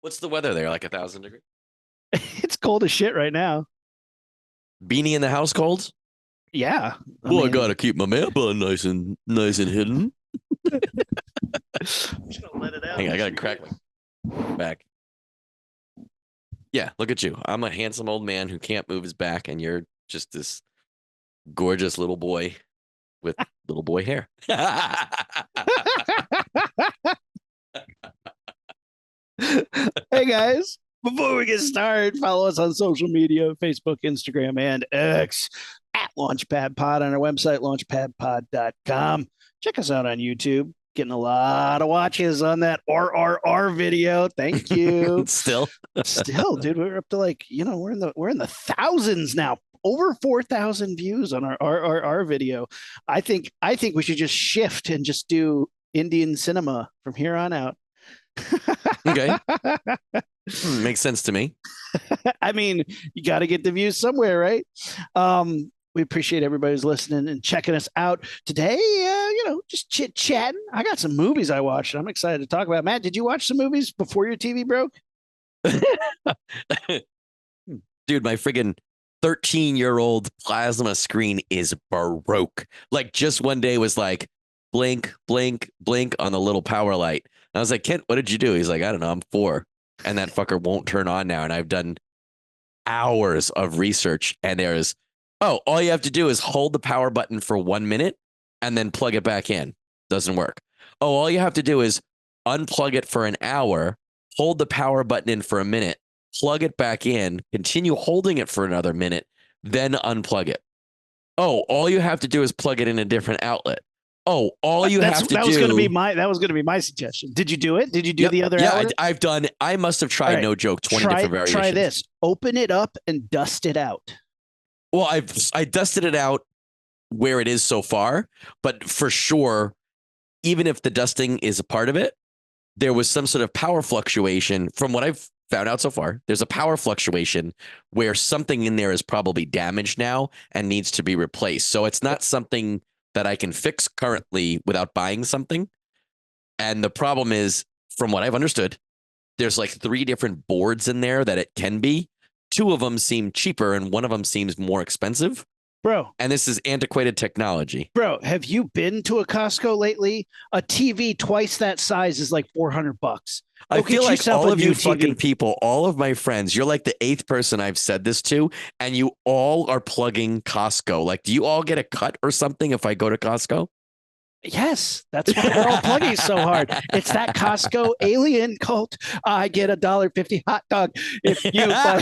What's the weather there? Like 1,000 degrees? It's cold as shit right now. Beanie in the house cold? Yeah. I Well, I mean, gotta keep my man bun nice and hidden. I'm just gonna let it out. Hang on, I gotta crack my back. Yeah, look at you. I'm a handsome old man who can't move his back, and you're just this gorgeous little boy with little boy hair. Hey guys, before we get started, follow us on social media, Facebook, Instagram, and X at Launchpad Pod on our website, launchpadpod.com. Check us out on YouTube. Getting a lot of watches on that RRR video. Thank you. Still, Still, dude, we're up to we're in the thousands now. Over 4,000 views on our RRR video. I think we should just shift and just do Indian cinema from here on out. okay. Makes sense to me. I mean, you got to get the views somewhere, right? We appreciate everybody who's listening and checking us out today. Just chit chatting. I got some movies I watched. I'm excited to talk about. Matt, did you watch some movies before your TV broke? Dude, my friggin' 13-year-old plasma screen is broke. Like, just one day was like, blink, blink, blink on the little power light. And I was like, Kent, what did you do? He's like, I don't know, I'm 4. And that fucker won't turn on now. And I've done hours of research. And all you have to do is hold the power button for 1 minute and then plug it back in. Doesn't work. Oh, all you have to do is unplug it for an hour, hold the power button in for a minute, plug it back in, continue holding it for another minute, then unplug it. Oh, all you have to do is plug it in a different outlet. Oh, all you have to do. That was going to be my suggestion. Did you do it? Did you do the other? Yeah, I've done. I must have tried. Right. No joke. 20 different variations. Try this. Open it up and dust it out. Well, I dusted it out where it is so far, but for sure, even if the dusting is a part of it, there was some sort of power fluctuation. From what I've found out so far, there's a power fluctuation where something in there is probably damaged now and needs to be replaced. So it's not something that I can fix currently without buying something. And the problem is, from what I've understood, there's like 3 different boards in there that it can be. 2 of them seem cheaper and one of them seems more expensive. Bro. And this is antiquated technology. Bro, have you been to a Costco lately? A TV twice that size is like $400. I feel like all of you fucking people, all of my friends, you're like the 8th person I've said this to, and you all are plugging Costco. Like, do you all get a cut or something if I go to Costco? Yes, that's why we're all plugging so hard. It's that Costco alien cult. I get $1.50 hot dog if you buy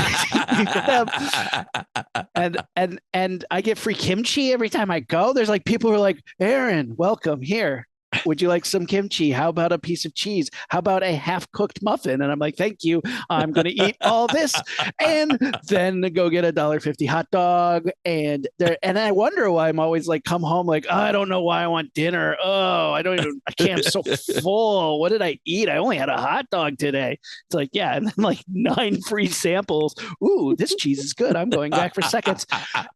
and I get free kimchi every time I go. There's like people who are like, Aaron, welcome here. Would you like some kimchi? How about a piece of cheese? How about a half-cooked muffin? And I'm like, thank you. I'm going to eat all this and then go get $1.50 hot dog. And I wonder why I'm always like, come home like, oh, I don't know why I want dinner. Oh, I can't. I'm so full. What did I eat? I only had a hot dog today. It's like, yeah. And then like 9 free samples. Ooh, this cheese is good. I'm going back for seconds.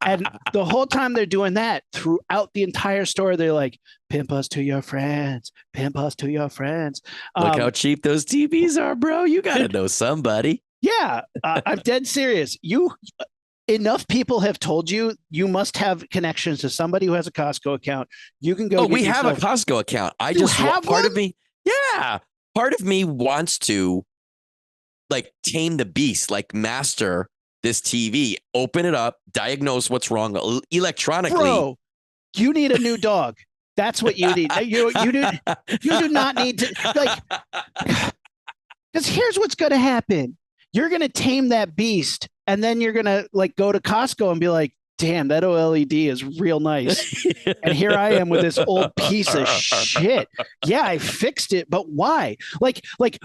And the whole time they're doing that throughout the entire store, they're like, pimp us to your friends. Pimp us to your friends. Look how cheap those TVs are, bro. You got to know somebody. Yeah, I'm dead serious. Enough people have told you must have connections to somebody who has a Costco account. You can go. Oh, we have a Costco account. Part of me. Yeah. Part of me wants to like tame the beast, like master this TV, open it up, diagnose what's wrong electronically. Bro, you need a new dog. That's what you need. You do not need to like, because here's what's going to happen. You're going to tame that beast and then you're going to like go to Costco and be like, damn, that OLED is real nice. And here I am with this old piece of shit. Yeah, I fixed it, but why? Like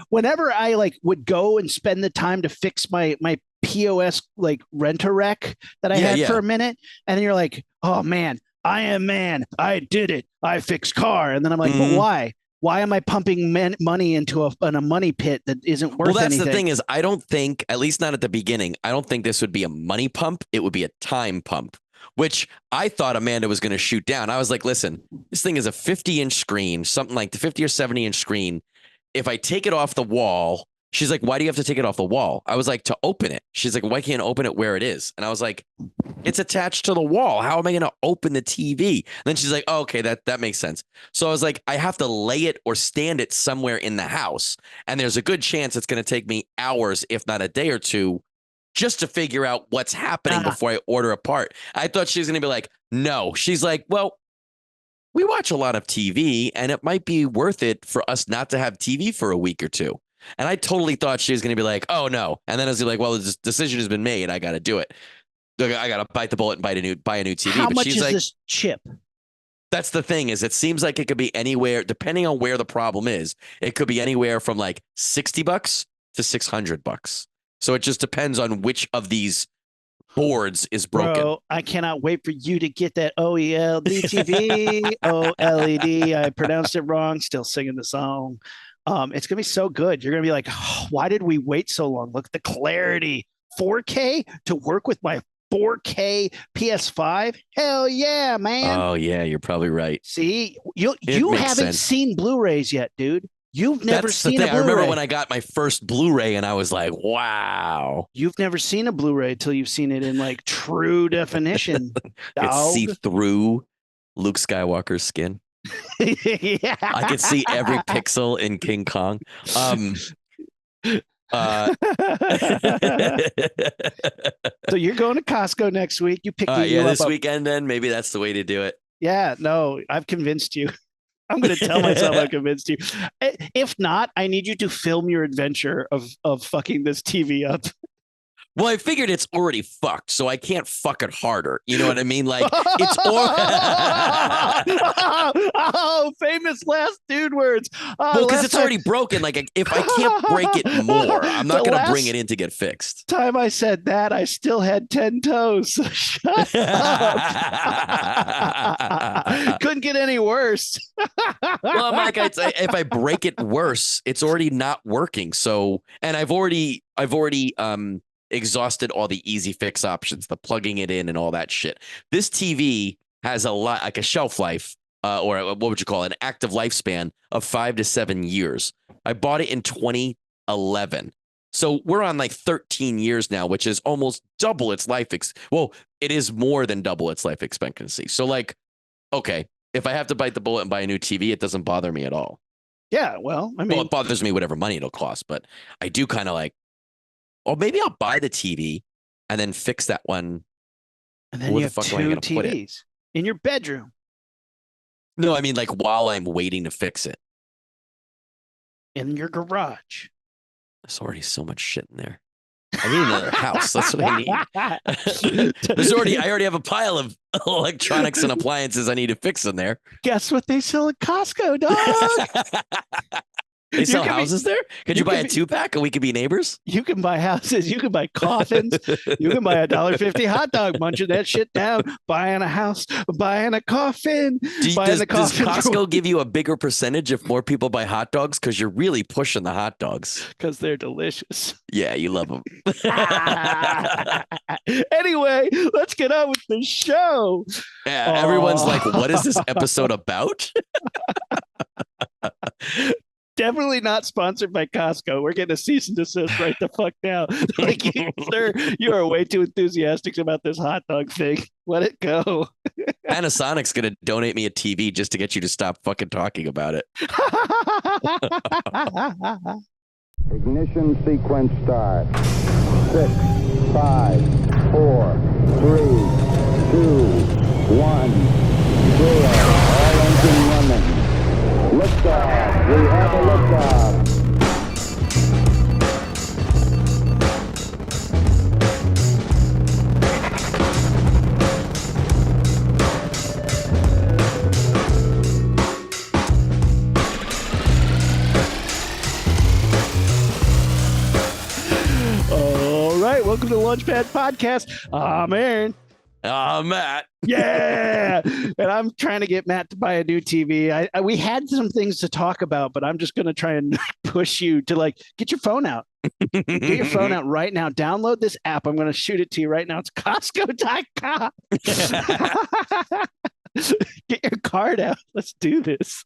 whenever I like would go and spend the time to fix my POS like rent-a-wreck that I had for a minute, and then you're like, oh man, I am man. I did it. I fixed car. And then I'm like, but why? Why am I pumping money into a money pit that isn't worth anything? Well, that's the thing is, I don't think, at least not at the beginning, I don't think this would be a money pump. It would be a time pump, which I thought Amanda was going to shoot down. I was like, listen, this thing is a 50-inch screen, something like the 50 or 70-inch screen. If I take it off the wall, She's like, why do you have to take it off the wall? I was like, to open it. She's like, why can't I open it where it is? And I was like, it's attached to the wall. How am I going to open the TV? And then she's like, oh, okay, that makes sense. So I was like, I have to lay it or stand it somewhere in the house. And there's a good chance it's going to take me hours, if not a day or two, just to figure out what's happening before I order a part. I thought she was going to be like, no. She's like, well, we watch a lot of TV and it might be worth it for us not to have TV for a week or two. And I totally thought she was going to be like, oh, no. And then I was like, well, the decision has been made. I got to do it. I got to bite the bullet and buy a new TV. How but much she's is like, this chip? that's the thing is it seems like it could be anywhere, depending on where the problem is. It could be anywhere from like $60 to $600. So it just depends on which of these boards is broken. Bro, I cannot wait for you to get that OELD TV, OLED. I pronounced it wrong, still singing the song. It's gonna be so good. You're gonna be like, oh, why did we wait so long? Look at the clarity. 4K to work with my 4K PS5. Hell yeah, man. Oh yeah, you're probably right. See, you haven't seen Blu-rays yet, dude. You've never seen a Blu-ray. I remember when I got my first Blu-ray and I was like, wow. You've never seen a Blu-ray till you've seen it in like true definition. It's see through Luke Skywalker's skin. Yeah. I could see every pixel in King Kong. So you're going to Costco next week. You pick this weekend then. Maybe that's the way to do it. Yeah, no, I've convinced you. I'm going to tell myself I've convinced you. If not, I need you to film your adventure of fucking this TV up. Well, I figured it's already fucked, so I can't fuck it harder. You know what I mean? Like it's famous last dude words. Well, because it's already broken. Like if I can't break it more, I'm not going to bring it in to get fixed. Time I said that, I still had 10 toes. Shut up. Couldn't get any worse. Well, Mike, I'd say if I break it worse, it's already not working. So, and I've already exhausted all the easy fix options, the plugging it in and all that shit. This TV has a lot, like a shelf life, or what would you call it, an active lifespan of 5 to 7 years. I bought it in 2011. So we're on like 13 years now, which is almost double its life. Well, it is more than double its life expectancy. So like, okay, if I have to bite the bullet and buy a new TV, it doesn't bother me at all. Yeah, well, I mean, it bothers me whatever money it'll cost, but I do kind of like, or maybe I'll buy the TV and then fix that one. And then you have 2 TVs in your bedroom. No, I mean like while I'm waiting to fix it. In your garage. There's already so much shit in there. I need another house. That's what I need. I already have a pile of electronics and appliances I need to fix in there. Guess what they sell at Costco, dog? They sell houses there? Could you buy a 2-pack and we could be neighbors? You can buy houses. You can buy coffins. You can buy $1.50 hot dog, munching that shit down, buying a house, buying a coffin. Does Costco give you a bigger percentage if more people buy hot dogs? Because you're really pushing the hot dogs. Because they're delicious. Yeah, you love them. Anyway, let's get on with the show. Yeah, everyone's like, what is this episode about? Definitely not sponsored by Costco. We're getting a cease and desist right the fuck now. Like, sir, you are way too enthusiastic about this hot dog thing. Let it go. Panasonic's going to donate me a TV just to get you to stop fucking talking about it. Ignition sequence start. 6, 5, 4, 3, 2, 1, 0. All engine running. Liftoff. We have a liftoff. All right, welcome to the Launchpad Podcast. I'm Aaron. Matt. Yeah. And I'm trying to get Matt to buy a new TV. We had some things to talk about, but I'm just going to try and push you to get your phone out. Get your phone out right now. Download this app. I'm going to shoot it to you right now. It's Costco.com. Get your card out. Let's do this.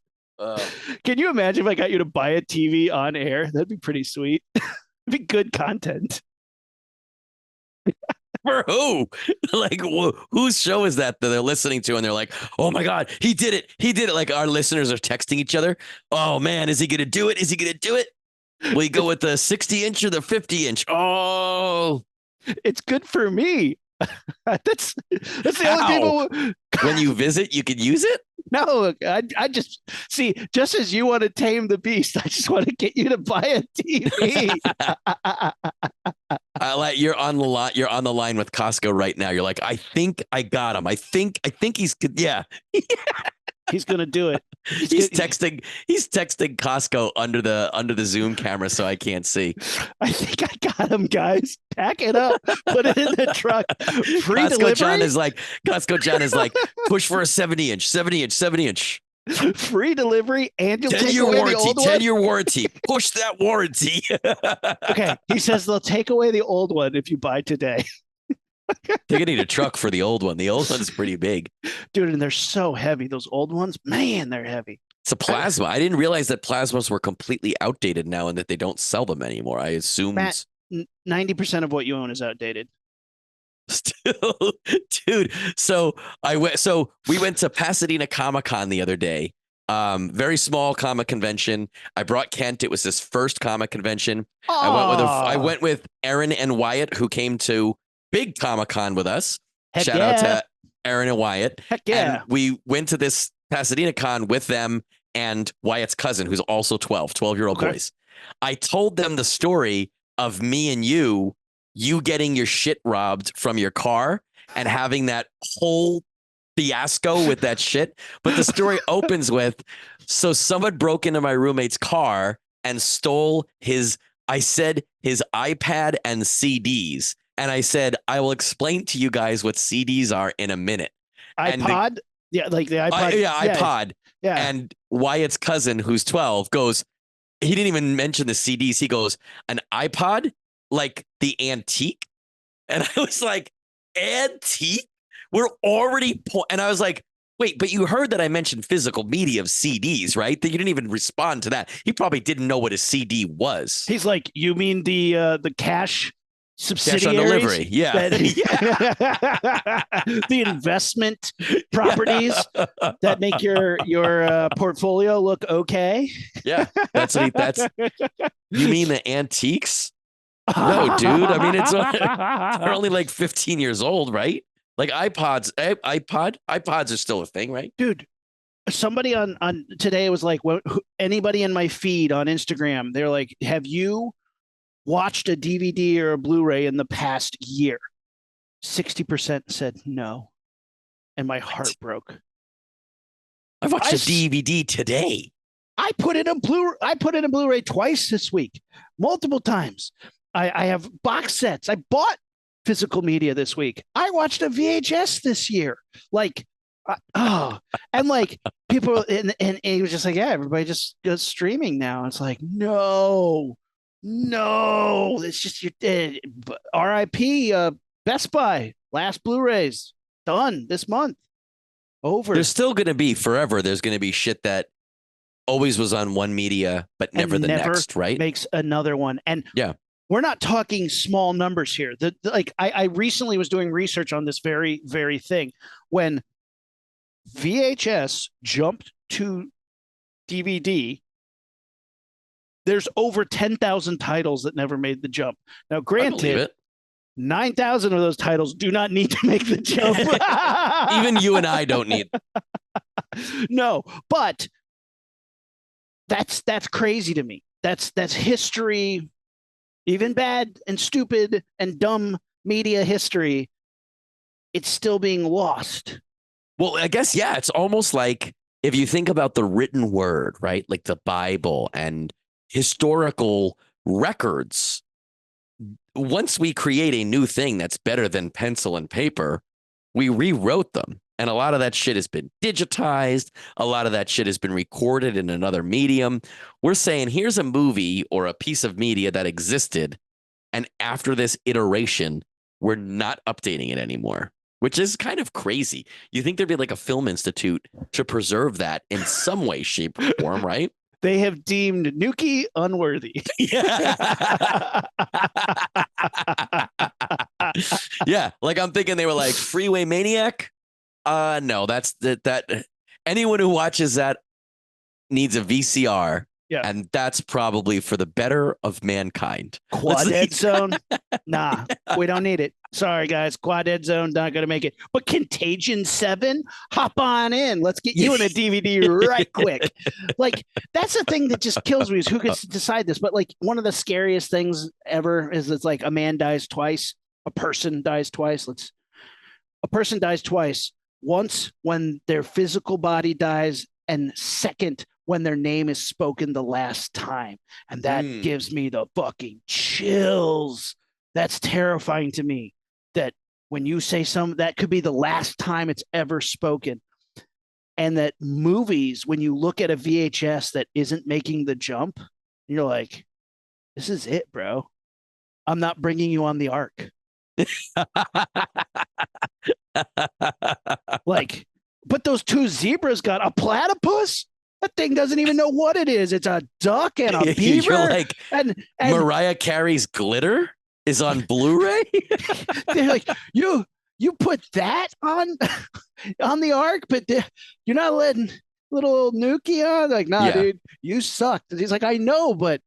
Can you imagine if I got you to buy a TV on air? That'd be pretty sweet. It'd be good content. For who? Like, whose show is that they're listening to? And they're like, oh my God, he did it. He did it. Like, our listeners are texting each other. Oh man, is he going to do it? Is he going to do it? Will he go with the 60-inch or the 50-inch? Oh, It's good for me. That's the How? only people. When you visit, you can use it. No, I just see, just as you want to tame the beast, I just want to get you to buy a TV. You're on the line. You're on the line with Costco right now. You're like, I think I got him. I think he's good. Yeah. He's gonna do it. He's texting Costco under the Zoom camera so I can't see. I think I got him, guys. Pack it up, put it in the truck. Free Costco delivery. Costco John is like, push for a 70-inch. Free delivery, and you'll take 10-year away warranty. the old 10-year warranty. Push that warranty. Okay, he says they'll take away the old one if you buy today. They're gonna need a truck for the old one. The old one's pretty big. Dude, and they're so heavy. Those old ones, man, they're heavy. It's a plasma. I didn't realize that plasmas were completely outdated now and that they don't sell them anymore. I assumed. Matt, 90% of what you own is outdated. Still, dude. So we went to Pasadena Comic-Con the other day. Very small comic convention. I brought Kent. It was his first comic convention. I went with Aaron and Wyatt, who came to big Comic-Con with us. Shout out to Aaron and Wyatt. Heck yeah. And we went to this Pasadena Con with them and Wyatt's cousin, who's also 12-year-old boys. I told them the story of me and you getting your shit robbed from your car and having that whole fiasco with that shit. But the story opens with, so someone broke into my roommate's car and stole his iPad and CDs. And I said, I will explain to you guys what CDs are in a minute. iPod? Yeah, like the iPod. iPod. Yeah. And Wyatt's cousin, who's 12, goes, he didn't even mention the CDs. He goes, an iPod? Like the antique? And I was like, antique? We're already and I was like, wait, but you heard that I mentioned physical media of CDs, right? That you didn't even respond to that. He probably didn't know what a CD was. He's like, you mean the cash subsidiaries? Cash on delivery. Yeah. The investment properties that make your portfolio look okay. Yeah. That's you mean the antiques? No, dude. I mean, they're only like 15 years old, right? Like iPods are still a thing, right? Dude, somebody on today was like, anybody in my feed on Instagram, they're like, have you watched a DVD or a Blu-ray in the past year? 60% said no. And my heart broke. I watched a DVD today. I put in a Blu-ray twice this week, multiple times. I have box sets. I bought physical media this week. I watched a VHS this year. Like, and like people, and it was just like, yeah, everybody just goes streaming now. It's like, no, it's just your RIP. Best Buy last Blu-rays done this month. Over. There's still going to be forever. There's going to be shit that always was on one media, but never the next, right? Makes another one. And yeah. We're not talking small numbers here. I recently was doing research on this very, very thing. When VHS jumped to DVD, there's over 10,000 titles that never made the jump. Now, granted, 9,000 of those titles do not need to make the jump. Even you and I don't need. No, but that's crazy to me. That's history. Even bad and stupid and dumb media history, it's still being lost. Well, I guess, yeah, it's almost like if you think about the written word, right? Like the Bible and historical records. Once we create a new thing that's better than pencil and paper, we rewrote them. And a lot of that shit has been digitized. A lot of that shit has been recorded in another medium. We're saying, here's a movie or a piece of media that existed. And after this iteration, we're not updating it anymore. which is kind of crazy. You think there'd be like a film institute to preserve that in some way, shape, or form, right? They have deemed Nuki unworthy. Yeah. Yeah. Like I'm thinking they were like Freeway Maniac. No, that's that anyone who watches that needs a VCR. Yeah. And that's probably for the better of mankind. Quad Ed Zone? Nah, we don't need it. Sorry, guys. Quad Ed Zone, not going to make it. But Contagion 7? Hop on in. Let's get you in a DVD right quick. Like, that's the thing that just kills me is who gets to decide this. But, like, one of the scariest things ever is it's like a man dies twice. A person dies twice. A person dies twice. Once when their physical body dies, and second when their name is spoken the last time. And that gives me the fucking chills. That's terrifying to me that when you say that could be the last time it's ever spoken. And that movies, when you look at a VHS that isn't making the jump, you're like, this is it, bro. I'm not bringing you on the ark. Like, but those two zebras got a platypus? That thing doesn't even know what it is. It's a duck and a beaver. You're like, and Mariah Carey's Glitter is on Blu-ray? They're like, you put that on the ark, but you're not letting little old Nuki on? Like, nah, dude, you sucked. And he's like, I know, but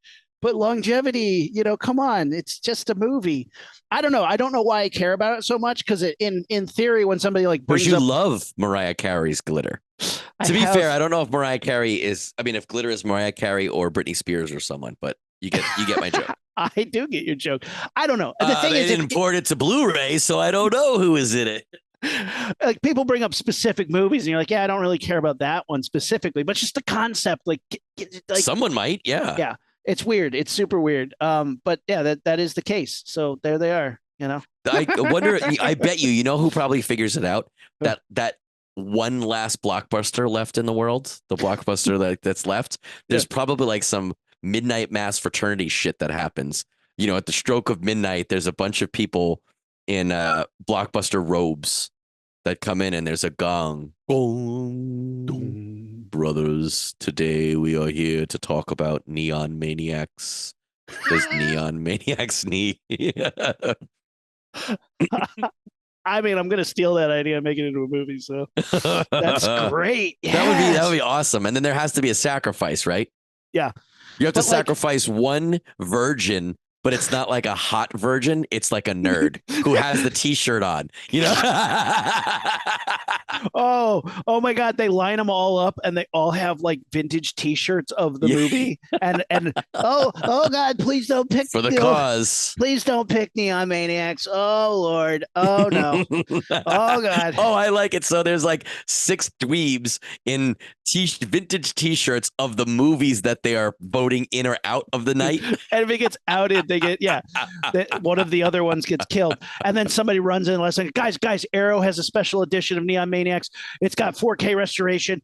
longevity, come on. It's just a movie. I don't know. I don't know why I care about it so much because in theory, when somebody like brings up, love Mariah Carey's Glitter. To be fair, I don't know if Mariah Carey is. I mean, if Glitter is Mariah Carey or Britney Spears or someone, but you get my joke. I do get your joke. I don't know. The thing they is, didn't port it to Blu-ray, so I don't know who is in it. Like people bring up specific movies, and you're like, yeah, I don't really care about that one specifically, but just the concept, like someone might, yeah. It's weird. It's super weird. But yeah, that is the case. So there they are. I wonder. I bet you know who probably figures it out. That one last blockbuster left in the world, the blockbuster that's left. There's probably like some midnight mass fraternity shit that happens. At the stroke of midnight, there's a bunch of people in blockbuster robes that come in, and there's a gong. Gong. Brothers, today we are here to talk about Neon Maniacs. Does Neon Maniacs need? I mean, I'm gonna steal that idea and make it into a movie. So that's great. Yes. That would be awesome. And then there has to be a sacrifice, right? Yeah. You have to sacrifice one virgin, but it's not like a hot virgin. It's like a nerd who has the T-shirt on. Oh my God! They line them all up, and they all have like vintage T-shirts of the movie. And oh God! Please don't pick for the cause. Please don't pick Neon Maniacs. Oh Lord! Oh no! Oh God! Oh, I like it. So there's like 6 dweebs in vintage T-shirts of the movies that they are voting in or out of the night. And if it gets outed, they get one of the other ones gets killed, and then somebody runs in and says, guys, Arrow has a special edition of Neon Maniacs. It's got 4K restoration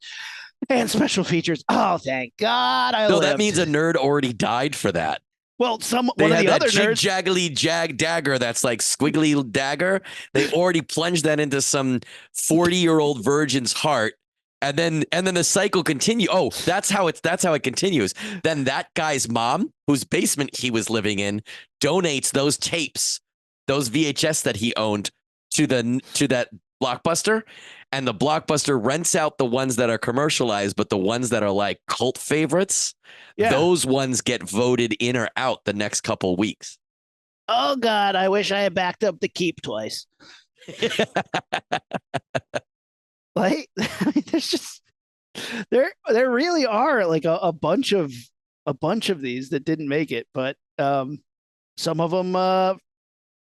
and special features. Oh, thank God! That means a nerd already died for that. Well, one of the other nerds, jaggly dagger that's like squiggly dagger. They already plunged that into some 40-year-old virgin's heart. And then the cycle continues. Oh, that's how it continues. Then that guy's mom, whose basement he was living in, donates those tapes, those VHS that he owned to that Blockbuster, and the Blockbuster rents out the ones that are commercialized, but the ones that are like cult favorites, those ones get voted in or out the next couple weeks. Oh God, I wish I had backed up the keep twice. Like, I mean, there's just there really are like a bunch of these that didn't make it, but some of them I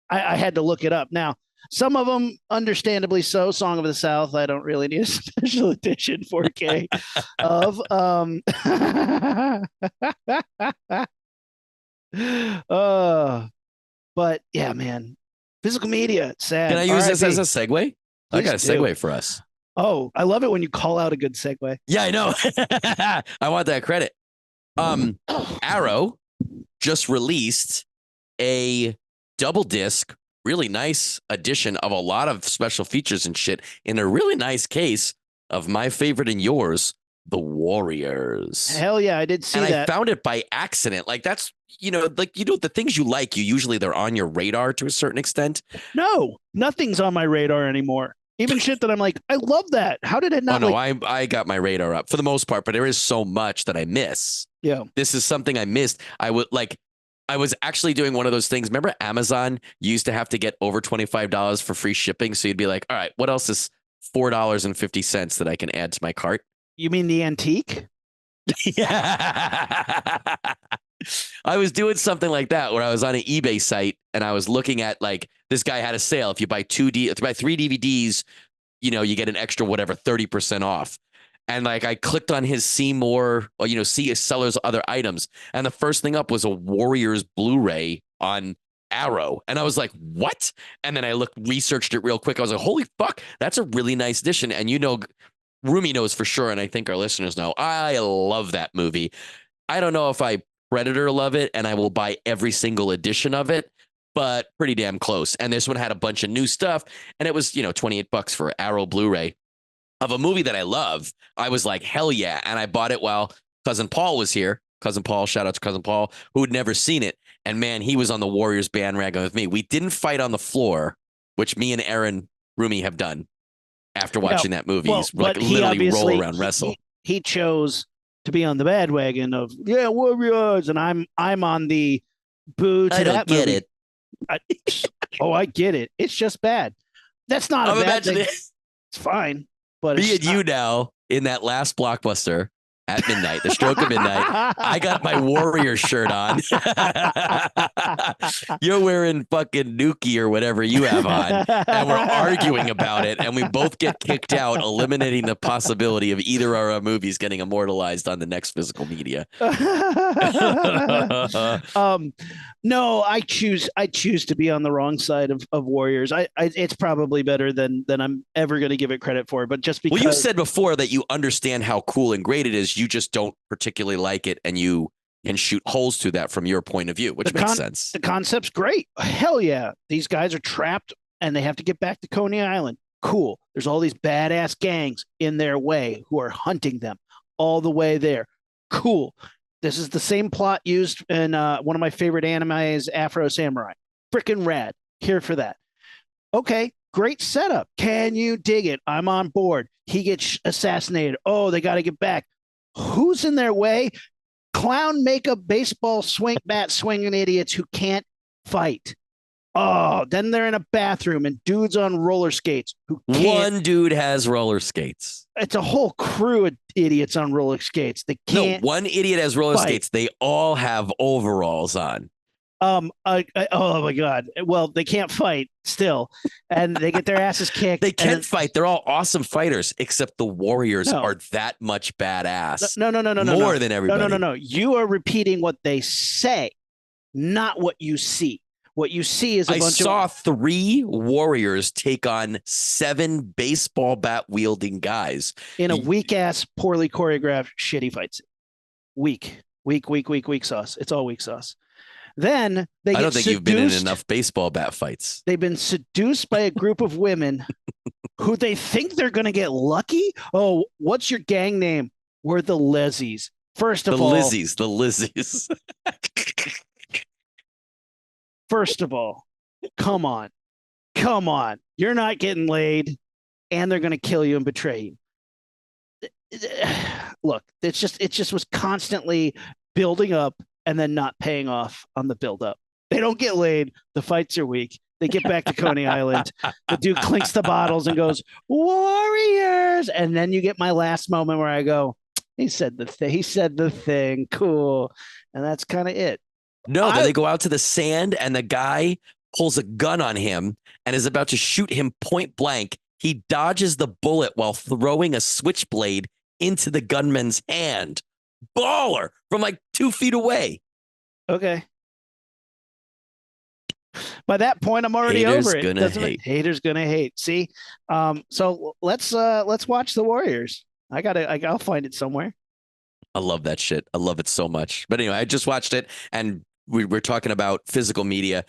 had to look it up. Now, some of them, understandably so, Song of the South, I don't really need a special edition 4K of. But yeah, man, physical media, it's sad. Can I use this as a segue? I got a segue for us. Oh, I love it when you call out a good segue. Yeah, I know. I want that credit. Arrow just released a double disc really nice addition of a lot of special features and shit in a really nice case of my favorite and yours, the Warriors. Hell yeah, I did see and that. I found it by accident. Like that's, the things you like, you usually they're on your radar to a certain extent. No, nothing's on my radar anymore. Even shit that I'm like, I love that. How did it not? Oh no, I got my radar up for the most part, but there is so much that I miss. Yeah. This is something I missed. I was actually doing one of those things. Remember Amazon used to have to get over $25 for free shipping. So you'd be like, all right, what else is $4.50 that I can add to my cart? You mean the antique? Yeah. I was doing something like that where I was on an eBay site and I was looking at like this guy had a sale. If you buy if you buy 3 DVDs, you get an extra whatever 30% off. And like I clicked on his see more or see a seller's other items. And the first thing up was a Warriors Blu-ray on Arrow. And I was like, what? And then I researched it real quick. I was like, holy fuck, that's a really nice edition. And Rumi knows for sure, and I think our listeners know, I love that movie. I don't know if I Predator love it and I will buy every single edition of it, but pretty damn close. And this one had a bunch of new stuff, and it was, $28 for Arrow Blu-ray of a movie that I love. I was like, hell yeah. And I bought it while Cousin Paul was here. Cousin Paul, shout out to Cousin Paul, who had never seen it. And man, he was on the Warriors bandwagon with me. We didn't fight on the floor, which me and Aaron Rumi have done. After watching that movie, he's like literally roll around, wrestle. He chose to be on the bandwagon of Warriors, and I'm on the boo to that movie. It. I get it. It's just bad. That's not a bad thing. It's fine, but me and you now in that last Blockbuster at midnight, the stroke of midnight. I got my Warrior shirt on. You're wearing fucking Nuki or whatever you have on, and we're arguing about it, and we both get kicked out, eliminating the possibility of either of our movies getting immortalized on the next physical media. No, I choose to be on the wrong side of Warriors. It's probably better than I'm ever going to give it credit for, but just because. Well, you said before that you understand how cool and great it is. You just don't particularly like it, and you can shoot holes through that from your point of view, which makes sense. The concept's great. Hell yeah. These guys are trapped and they have to get back to Coney Island. Cool. There's all these badass gangs in their way who are hunting them all the way there. Cool. This is the same plot used in one of my favorite animes, Afro Samurai. Freaking rad. Here for that. Okay. Great setup. Can you dig it? I'm on board. He gets assassinated. Oh, they got to get back. Who's in their way? Clown makeup, baseball bat swinging idiots who can't fight. Oh, then they're in a bathroom and dudes on roller skates who can't. One dude has roller skates. It's a whole crew of idiots on roller skates. They can't. No, one idiot has roller skates. They all have overalls on. Oh my God. Well, they can't fight still, and they get their asses kicked. They can't fight. They're all awesome fighters, except the Warriors are that much badass. No. More than everybody. No. You are repeating what they say, not what you see. What you see is a bunch of. I saw 3 Warriors take on 7 baseball bat wielding guys in a weak ass, poorly choreographed, shitty fight scene. Weak sauce. It's all weak sauce. Then they get I don't think seduced. You've been in enough baseball bat fights. They've been seduced by a group of women who they think they're going to get lucky. Oh, what's your gang name? We're the Lizzies. First of all, the Lizzies. First of all, come on. You're not getting laid, and they're going to kill you and betray you. Look, it just was constantly building up and then not paying off on the buildup. They don't get laid. The fights are weak. They get back to Coney Island. The dude clinks the bottles and goes, Warriors. And then you get my last moment where I go, he said the thing. Cool. And that's kind of it. No, then they go out to the sand and the guy pulls a gun on him and is about to shoot him point blank. He dodges the bullet while throwing a switchblade into the gunman's hand. Baller from like 2 feet away. Okay. By that point, I'm already over it. Haters gonna hate. See, so let's watch the Warriors. I'll find it somewhere. I love that shit. I love it so much. But anyway, I just watched it, and we're talking about physical media.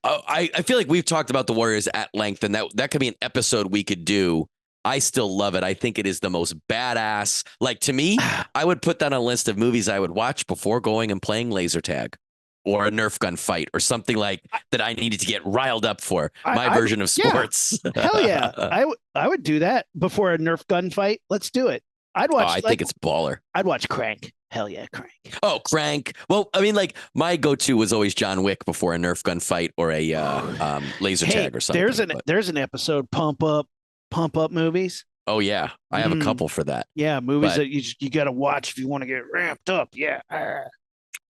I feel like we've talked about the Warriors at length, and that could be an episode we could do. I still love it. I think it is the most badass. Like, to me, I would put that on a list of movies I would watch before going and playing laser tag or a Nerf gun fight or something like that I needed to get riled up for. My version of sports. Yeah. Hell yeah. I would do that before a Nerf gun fight. Let's do it. I'd watch. I think it's baller. I'd watch Crank. Hell yeah, Crank. Oh, Crank. Well, I mean, like, my go-to was always John Wick before a Nerf gun fight or a laser tag or something. There's an episode, Pump Up movies. Oh yeah, I have a couple for that. Yeah, movies that you got to watch if you want to get ramped up. Yeah.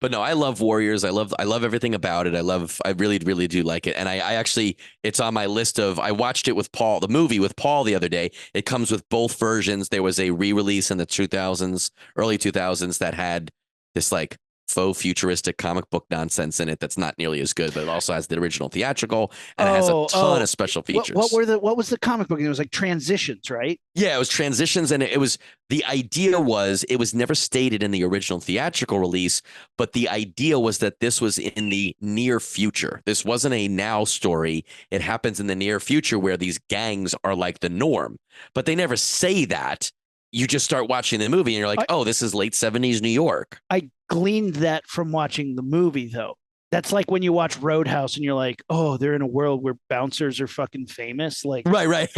But no, I love Warriors. I love everything about it. I really, really do like it. And I actually, it's on my list of, I watched it with Paul, the movie with Paul the other day. It comes with both versions. There was a re-release in the 2000s, early 2000s that had this like faux futuristic comic book nonsense in it that's not nearly as good, but it also has the original theatrical and it has a ton of special features. What was the comic book? It was like transitions, right? Yeah, it was transitions, and it was the idea was it was never stated in the original theatrical release, but the idea was that this was in the near future. This wasn't a now story. It happens in the near future where these gangs are like the norm, but they never say that. You just start watching the movie and you're like, oh, this is late 70s New York. I gleaned that from watching the movie, though. That's like when you watch Roadhouse and you're like, oh, they're in a world where bouncers are fucking famous. Like, right.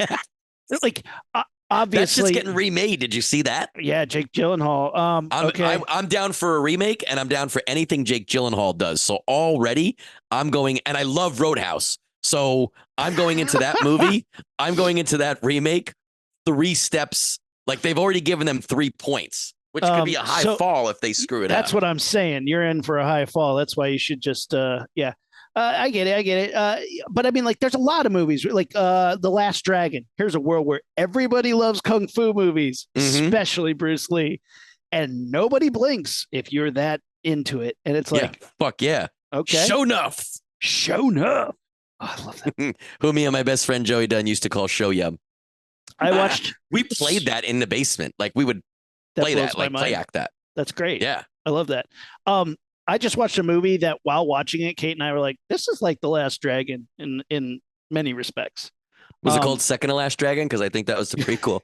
Like, obviously. That's just getting remade. Did you see that? Yeah, Jake Gyllenhaal. Okay. I'm down for a remake, and I'm down for anything Jake Gyllenhaal does. So already I'm going, and I love Roadhouse. So I'm going into that movie. I'm going into that remake 3 steps. Like, they've already given them 3 points, which could be a high fall if they screw it up. That's what I'm saying. You're in for a high fall. That's why you should just, yeah. I get it. But I mean, like, there's a lot of movies like The Last Dragon. Here's a world where everybody loves kung fu movies, especially Bruce Lee, and nobody blinks if you're that into it. And it's like, fuck yeah. Okay. Show enough. Oh, I love that. Who me and my best friend Joey Dunn used to call Show Yum. I watched. We played that in the basement. Like, we would play that, like play act that. That's great. Yeah. I love that. I just watched a movie that while watching it, Kate and I were like, this is like The Last Dragon in many respects. Was it called Second to Last Dragon? Because I think that was the prequel.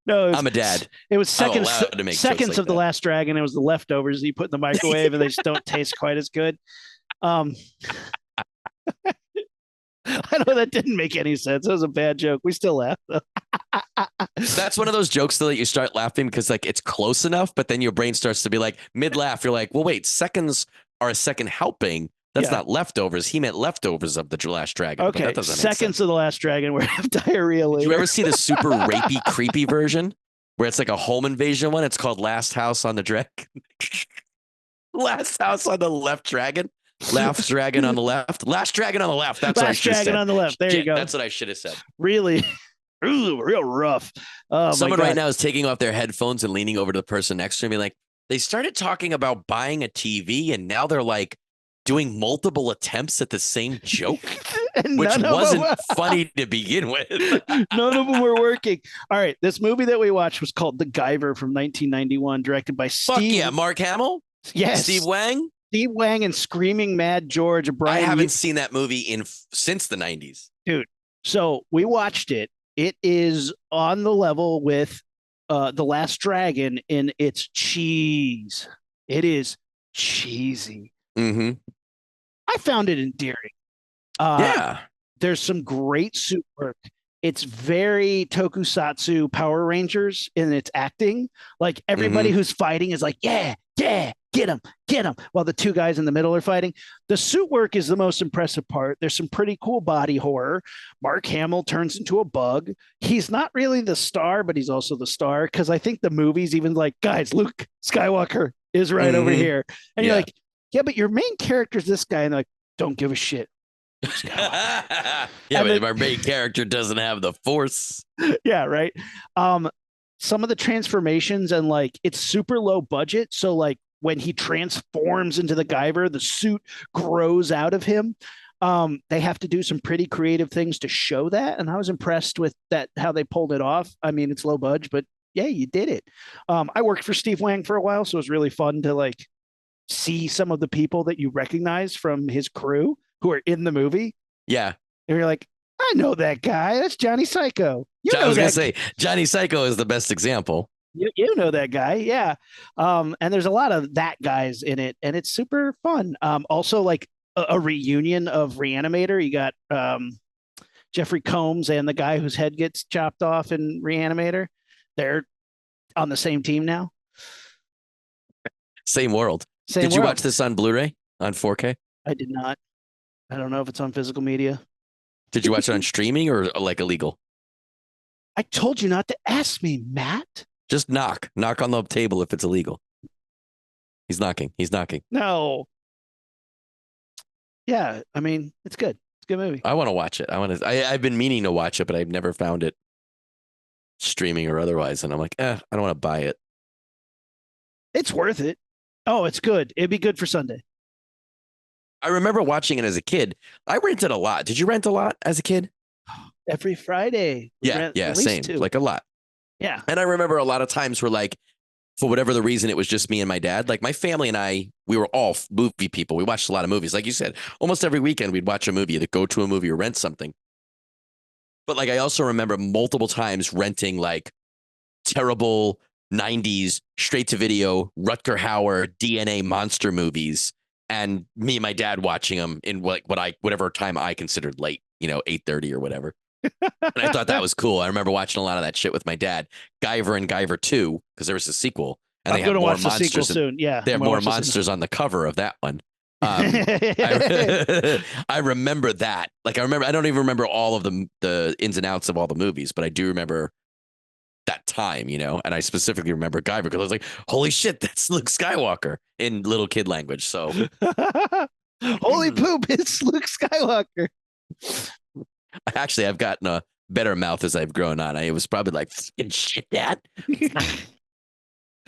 No, I'm a dad. It was seconds like of The Last Dragon. It was the leftovers that you put in the microwave and they just don't taste quite as good. I know that didn't make any sense. That was a bad joke. We still laugh. That's one of those jokes though that you start laughing because like it's close enough, but then your brain starts to be like mid laugh. You're like, well, wait, seconds are a second helping. That's not leftovers. He meant leftovers of the Last Dragon. Okay, that doesn't seconds of The Last Dragon where I have diarrhea later. Did you ever see the super rapey, creepy version where it's like a home invasion one? It's called Last House on the Dragon. Last House on the Left Dragon. Last Dragon on the left. Last Dragon on the left. That's what I should have said. Last Dragon on the left. There you go. That's what I should have said. Really, real rough. Someone right now is taking off their headphones and leaning over to the person next to me like, they started talking about buying a TV and now they're like doing multiple attempts at the same joke, which wasn't funny to begin with. None of them were working. All right. This movie that we watched was called The Guyver from 1991, directed by Steve. Fuck yeah, Mark Hamill? Yes. Steve Wang? Steve Wang and Screaming Mad George. I haven't seen that movie since the 90s. Dude, so we watched it. It is on the level with The Last Dragon in its cheese. It is cheesy. Mm-hmm. I found it endearing. Yeah. There's some great suit work. It's very tokusatsu Power Rangers in its acting. Like everybody who's fighting is like, yeah, get him. While the 2 guys in the middle are fighting. The suit work is the most impressive part. There's some pretty cool body horror. Mark Hamill turns into a bug. He's not really the star, but he's also the star. Because I think the movie's even like, guys, Luke Skywalker is right over here. And you're like, yeah, but your main character is this guy. And they're like, don't give a shit. Yeah, but our main character doesn't have the force. Yeah, right. Some of the transformations and like it's super low budget. So like when he transforms into the Guyver, the suit grows out of him. They have to do some pretty creative things to show that. And I was impressed with that, how they pulled it off. I mean, it's low budget, but yeah, you did it. I worked for Steve Wang for a while, so it was really fun to like see some of the people that you recognize from his crew who are in the movie. Yeah. And you're like, I know that guy. That's Johnny Psycho. I was gonna say Johnny Psycho is the best example. You know that guy, yeah. And there's a lot of that guys in it, and it's super fun. Also, like a reunion of Reanimator. You got Jeffrey Combs and the guy whose head gets chopped off in Reanimator. They're on the same team now. Same world. Did you watch this on Blu-ray on 4K? I did not. I don't know if it's on physical media. Did you watch it on streaming or like illegal? I told you not to ask me, Matt. Just knock on the table if it's illegal. He's knocking. No. Yeah, I mean, it's good. It's a good movie. I want to watch it. I've been meaning to watch it, but I've never found it streaming or otherwise. And I'm like, I don't want to buy it. It's worth it. Oh, it's good. It'd be good for Sunday. I remember watching it as a kid. I rented a lot. Did you rent a lot as a kid? Every Friday. Yeah, same. 2. Like a lot. Yeah. And I remember a lot of times where like, for whatever the reason, it was just me and my dad. Like my family and I, we were all movie people. We watched a lot of movies. Like you said, almost every weekend we'd watch a movie, either go to a movie or rent something. But like I also remember multiple times renting like terrible 90s straight to video Rutger Hauer DNA monster movies, and me and my dad watching them in whatever time I considered late, 8:30 or whatever. And I thought that was cool. I remember watching a lot of that shit with my dad. Guyver and Guyver 2, because there was a sequel. And I'm going to watch the sequel soon. Yeah. They have more monsters on the cover of that one. I remember that. Like I don't even remember all of the ins and outs of all the movies, but I do remember that time, and I specifically remember Guyver because I was like, holy shit, that's Luke Skywalker in little kid language. So holy poop, it's Luke Skywalker. Actually, I've gotten a better mouth as I've grown on. I was probably like, fucking shit, Dad.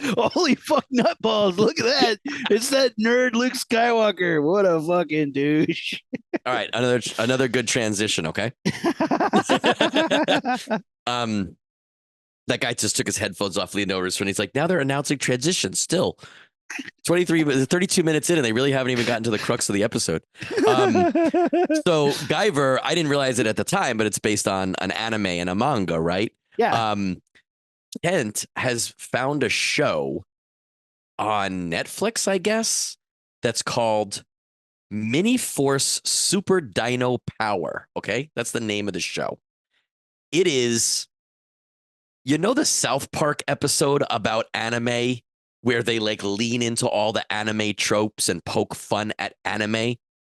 Holy fuck nutballs. Look at that. It's that nerd Luke Skywalker. What a fucking douche. All right. Another good transition. Okay. That guy just took his headphones off, leaned over when he's like, now they're announcing transitions still. 32 minutes in, and they really haven't even gotten to the crux of the episode. So Guyver, I didn't realize it at the time, but it's based on an anime and a manga, right? Yeah. Kent has found a show on Netflix, I guess, that's called Miniforce Super Dino Power. Okay, that's the name of the show. It is, the South Park episode about anime where they like lean into all the anime tropes and poke fun at anime.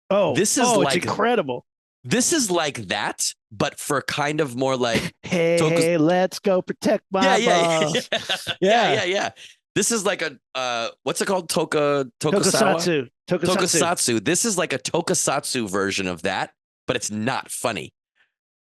Oh, this is it's incredible. This is like that, but for kind of more like, hey, let's go protect my balls. Yeah. This is like a what's it called? Tokusatsu. This is like a tokusatsu version of that, but it's not funny.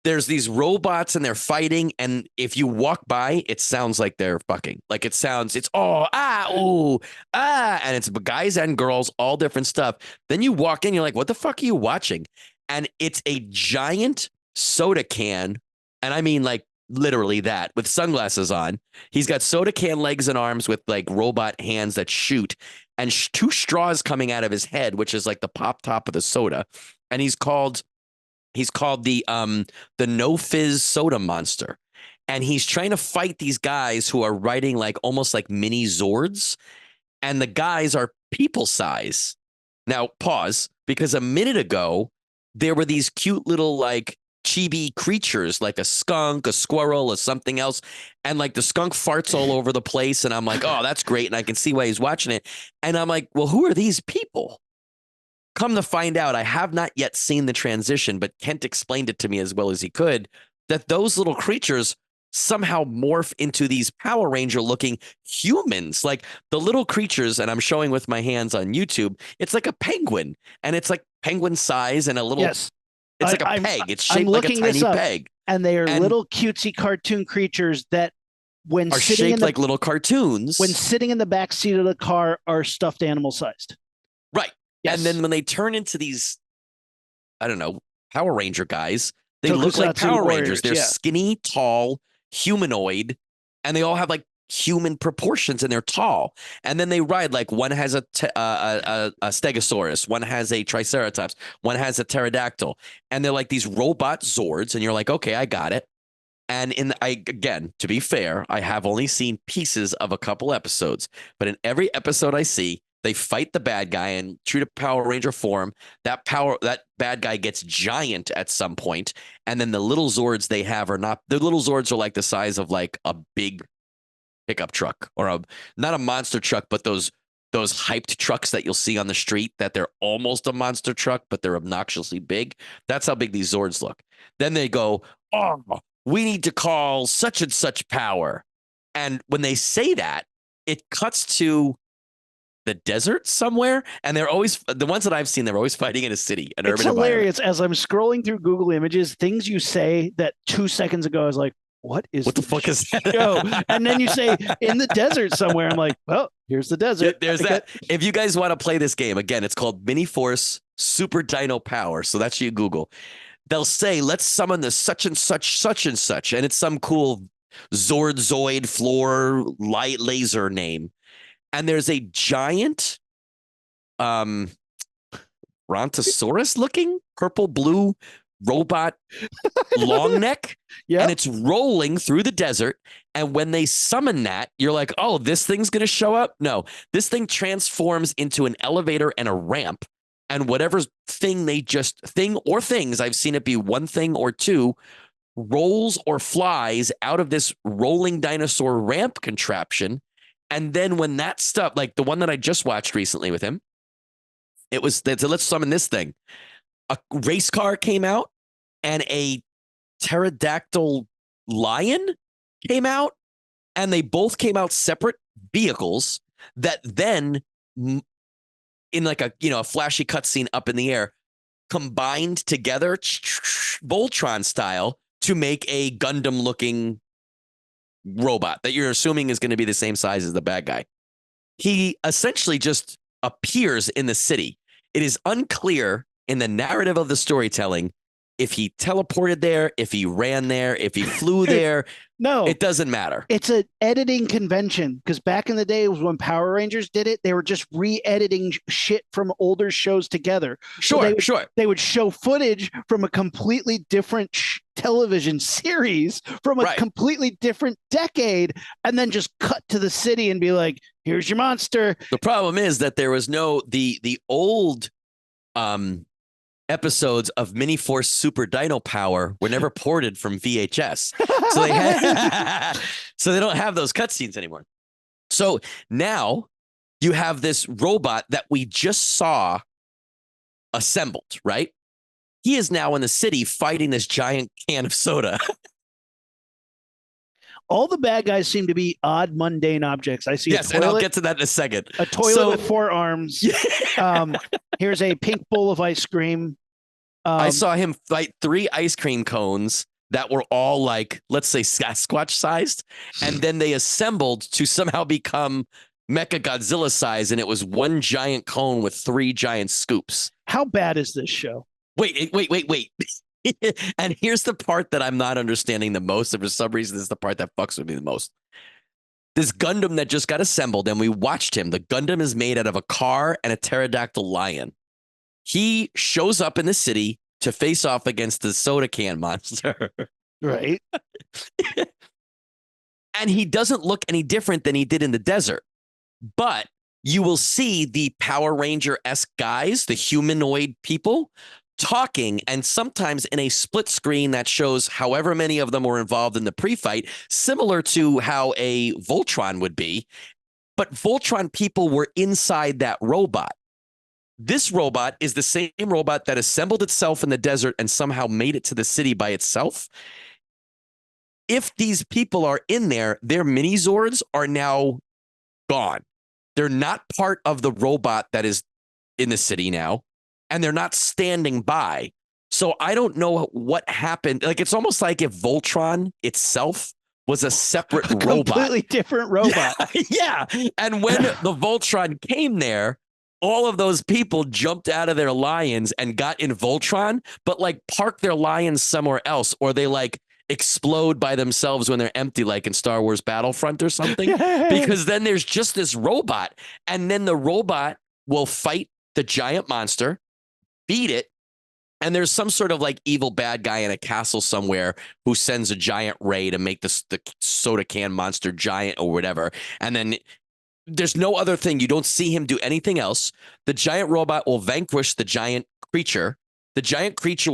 There's these robots and they're fighting, and if you walk by, it sounds like they're fucking. Like it's oh, ah, ooh, ah, and it's guys and girls, all different stuff. Then you walk in, you're like, what the fuck are you watching? And it's a giant soda can, and I mean like literally that, with sunglasses on. He's got soda can legs and arms with like robot hands that shoot, and 2 straws coming out of his head, which is like the pop top of the soda. And he's called the No Fizz Soda Monster. And he's trying to fight these guys who are riding like almost like mini Zords. And the guys are people size. Now, pause, because a minute ago, there were these cute little like chibi creatures, like a skunk, a squirrel, or something else. And like the skunk farts all over the place. And I'm like, oh, that's great. And I can see why he's watching it. And I'm like, well, who are these people? Come to find out, I have not yet seen the transition, but Kent explained it to me as well as he could, that those little creatures somehow morph into these Power Ranger looking humans. Like the little creatures, and I'm showing with my hands on YouTube, it's like a penguin, and it's like penguin size and a little, yes. It's like a peg. It's shaped like a tiny peg. And they are little cutesy cartoon creatures that when are shaped like little cartoons. When sitting in the back seat of the car are stuffed animal sized. Right. Yes. And then when they turn into these, I don't know, Power Ranger guys, they look like Power Rangers. They're skinny, tall, humanoid, and they all have like human proportions and they're tall. And then they ride like one has a stegosaurus, one has a triceratops, one has a pterodactyl, and they're like these robot Zords. And you're like, okay, I got it. And again, to be fair, I have only seen pieces of a couple episodes, but in every episode I see, they fight the bad guy, and true to Power Ranger form, that bad guy gets giant at some point, and then the little Zords they have are not. The little Zords are like the size of like a big pickup truck, or not a monster truck, but those hyped trucks that you'll see on the street that they're almost a monster truck, but they're obnoxiously big. That's how big these Zords look. Then they go, oh, we need to call such and such power. And when they say that, it cuts to the desert somewhere. And they're always, the ones that I've seen, they're always fighting in a city, an urban environment. It's hilarious. As I'm scrolling through Google Images, things you say that 2 seconds ago, I was like, what the fuck is that? And then you say in the desert somewhere. I'm like, well, here's the desert. There's that. If you guys want to play this game, again, it's called Miniforce Super Dino Power. So that's you Google. They'll say, let's summon the such and such. And it's some cool Zoid floor light laser name. And there's a giant Brontosaurus looking purple blue robot long neck. And it's rolling through the desert. And when they summon that, you're like, oh, this thing's going to show up. No, this thing transforms into an elevator and a ramp. And whatever thing or things, I've seen it be one thing or two, rolls or flies out of this rolling dinosaur ramp contraption. And then when that stuff, like the one that I just watched recently with him, let's summon this thing. A race car came out and a pterodactyl lion came out, and they both came out separate vehicles that then, in like a flashy cutscene up in the air, combined together Voltron style to make a Gundam looking robot that you're assuming is going to be the same size as the bad guy. He essentially just appears in the city. It is unclear in the narrative of the storytelling if he teleported there, if he ran there, if he flew there. No, it doesn't matter. It's an editing convention, because back in the day when Power Rangers did it, they were just re-editing shit from older shows together. Sure. They would show footage from a completely different television series from a completely different decade, and then just cut to the city and be like, here's your monster. The problem is that there was the old episodes of Miniforce Super Dino Power were never ported from VHS. So they don't have those cutscenes anymore. So now you have this robot that we just saw assembled, right? He is now in the city fighting this giant can of soda. All the bad guys seem to be odd, mundane objects. I see. Yes, and I'll get to that in a second. A toilet with 4 arms. Here's a pink bowl of ice cream. I saw him fight 3 ice cream cones that were all like, let's say, Sasquatch sized, and then they assembled to somehow become Mecha Godzilla size, and it was one giant cone with 3 giant scoops. How bad is this show? Wait. And here's the part that I'm not understanding the most, and for some reason, this is the part that fucks with me the most. This Gundam that just got assembled, and we watched him. The Gundam is made out of a car and a pterodactyl lion. He shows up in the city to face off against the soda can monster. Right. And he doesn't look any different than he did in the desert. But you will see the Power Ranger-esque guys, the humanoid people, talking, and sometimes in a split screen that shows however many of them were involved in the pre-fight, similar to how a Voltron would be. But Voltron people were inside that robot. This robot is the same robot that assembled itself in the desert and somehow made it to the city by itself. If these people are in there, their mini Zords are now gone. They're not part of the robot that is in the city now, and they're not standing by. So I don't know what happened. Like, it's almost like if Voltron itself was a separate robot. Completely different robot. Yeah. And when the Voltron came there, all of those people jumped out of their lions and got in Voltron, but like parked their lions somewhere else, or they like explode by themselves when they're empty, like in Star Wars Battlefront or something. Because then there's just this robot, and then the robot will fight the giant monster, beat it, and there's some sort of like evil bad guy in a castle somewhere who sends a giant ray to make the soda can monster giant or whatever. And then there's no other thing. You don't see him do anything else. The giant robot will vanquish the giant creature. The giant creature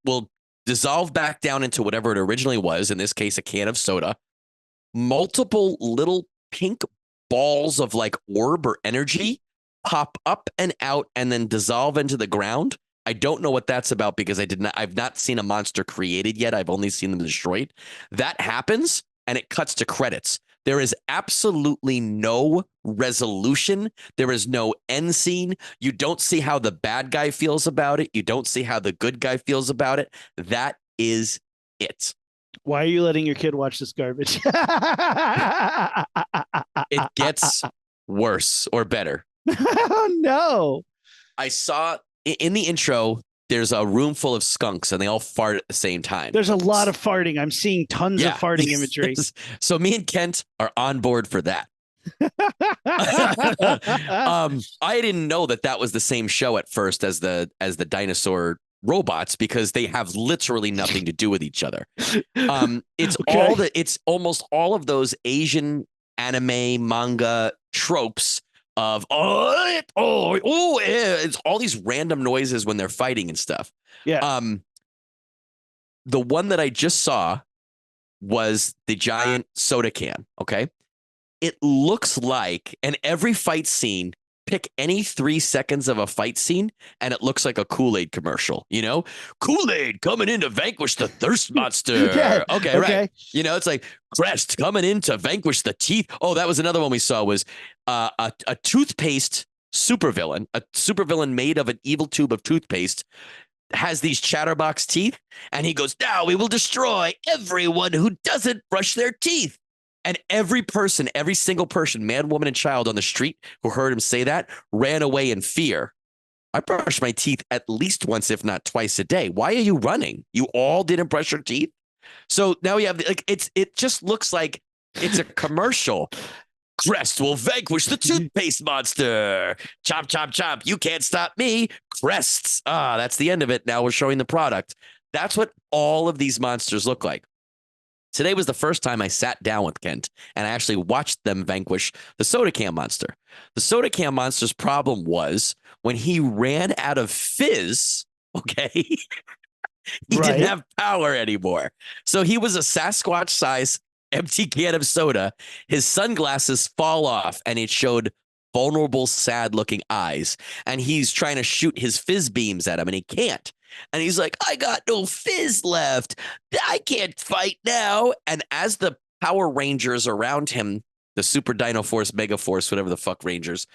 will dissolve back down into whatever it originally was, in this case, a can of soda. Multiple little pink balls of like orb or energy pop up and out and then dissolve into the ground. I don't know what that's about because I've not seen a monster created yet. I've only seen them destroyed. That happens and it cuts to credits. There is absolutely no resolution. There is no end scene. You don't see how the bad guy feels about it. You don't see how the good guy feels about it. That is it. Why are you letting your kid watch this garbage? It gets worse or better. Oh, no. I saw in the intro, there's a room full of skunks and they all fart at the same time. There's a lot of farting. I'm seeing tons of farting imagery. So me and Kent are on board for that. I didn't know that was the same show at first as the dinosaur robots, because they have literally nothing to do with each other. It's almost all of those Asian anime manga tropes of it's all these random noises when they're fighting and stuff. Yeah. The one that I just saw was the giant soda can. Okay. It looks like, and every fight scene, pick any 3 seconds of a fight scene and it looks like a Kool-Aid commercial, you know, Kool-Aid coming in to vanquish the thirst monster. Yeah, okay. Right. You know, it's like Crest coming in to vanquish the teeth. Oh, that was another one we saw was a toothpaste supervillain, a supervillain made of an evil tube of toothpaste, has these chatterbox teeth. And he goes, now we will destroy everyone who doesn't brush their teeth. And every single person, man, woman, and child on the street who heard him say that ran away in fear. I brush my teeth at least once, if not twice a day. Why are you running? You all didn't brush your teeth? So now you have it just looks like it's a commercial. Crest will vanquish the toothpaste monster. Chomp, chomp, chomp. You can't stop me. Crests. That's the end of it. Now we're showing the product. That's what all of these monsters look like. Today was the first time I sat down with Kent and I actually watched them vanquish the soda can monster. The soda can monster's problem was when he ran out of fizz, okay, he didn't have power anymore. So he was a Sasquatch-sized empty can of soda. His sunglasses fall off and it showed vulnerable, sad-looking eyes. And he's trying to shoot his fizz beams at him and he can't. And he's like, I got no fizz left. I can't fight now. And as the Power Rangers around him, the Super Dino Force, Mega Force, whatever the fuck Rangers,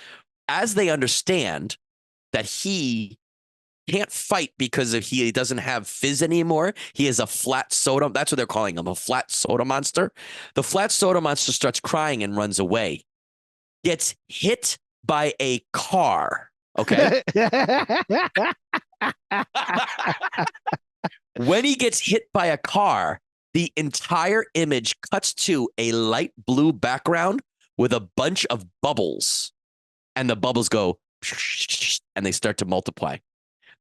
as they understand that he can't fight because he doesn't have fizz anymore, he is a flat soda. That's what they're calling him, a flat soda monster. The flat soda monster starts crying and runs away. Gets hit by a car. Okay. When he gets hit by a car, the entire image cuts to a light blue background with a bunch of bubbles. And the bubbles go and they start to multiply.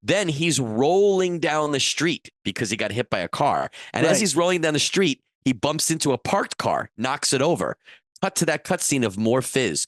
Then he's rolling down the street because he got hit by a car. And as he's rolling down the street, he bumps into a parked car, knocks it over. Cut to that cutscene of more fizz.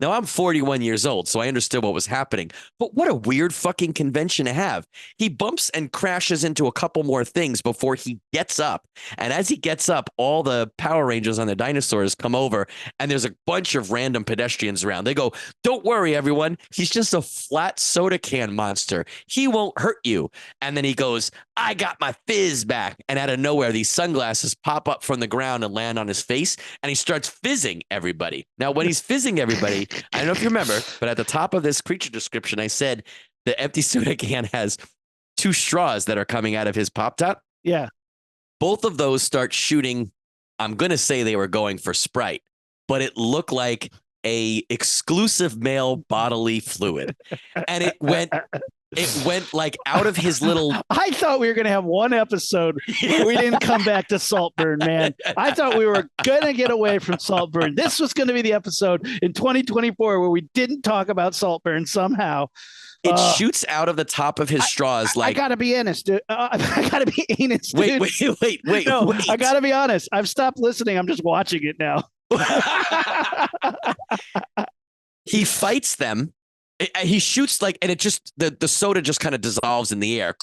Now, I'm 41 years old, so I understood what was happening. But what a weird fucking convention to have. He bumps and crashes into a couple more things before he gets up. And as he gets up, all the Power Rangers on the dinosaurs come over, and there's a bunch of random pedestrians around. They go, don't worry, everyone. He's just a flat soda can monster. He won't hurt you. And then he goes, I got my fizz back. And out of nowhere, these sunglasses pop up from the ground and land on his face, and he starts fizzing everybody. Now, when he's fizzing everybody, I don't know if you remember, but at the top of this creature description, I said the empty soda can has 2 straws that are coming out of his pop top. Yeah. Both of those start shooting. I'm going to say they were going for Sprite, but it looked like a exclusive male bodily fluid. And it went It went like out of his little. I thought we were going to have one episode where we didn't come back to Saltburn, man. I thought we were going to get away from Saltburn. This was going to be the episode in 2024 where we didn't talk about Saltburn somehow. It shoots out of the top of his straws. I gotta be honest, dude. I gotta be honest. Dude. Wait. No, wait. I gotta be honest. I've stopped listening. I'm just watching it now. He fights them. He shoots and it just the soda just kind of dissolves in the air.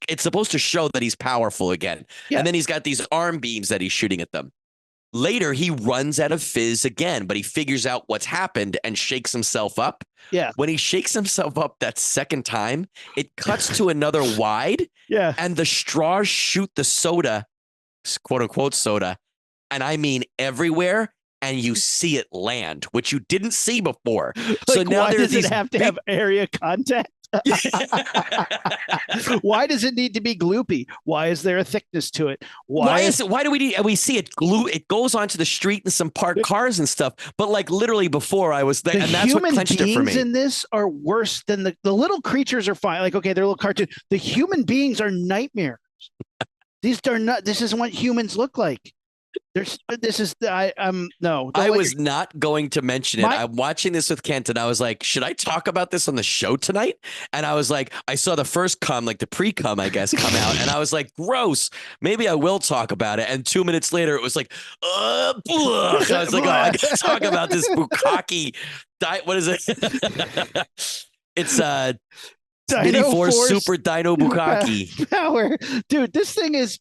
It's supposed to show that he's powerful again. Yeah. And then he's got these arm beams that he's shooting at them. Later, he runs out of fizz again, but he figures out what's happened and shakes himself up. Yeah. When he shakes himself up that second time, it cuts to another wide. Yeah. And the straws shoot the soda, quote unquote soda, and I mean everywhere. And you see it land, which you didn't see before. So now why does it have to have area contact? Why does it need to be gloopy? Why is there a thickness to it? Why do we need? We see it glue. It goes onto the street and some parked cars and stuff. But literally before I was there, and that's what clenched it for me. The human beings in this are worse than the little creatures are fine. Okay, they're little cartoon. The human beings are nightmares. These are not. This isn't what humans look like. I was not going to mention it. I'm watching this with Kent and I was like, should I talk about this on the show tonight? And I was like, I saw the first cum, the pre-cum, I guess, come out. And I was like, gross. Maybe I will talk about it. And 2 minutes later, it was like, I was like, I gotta talk about this bukkake. What is it? It's Miniforce Super Dino Bukkake. Power. Dude, this thing is.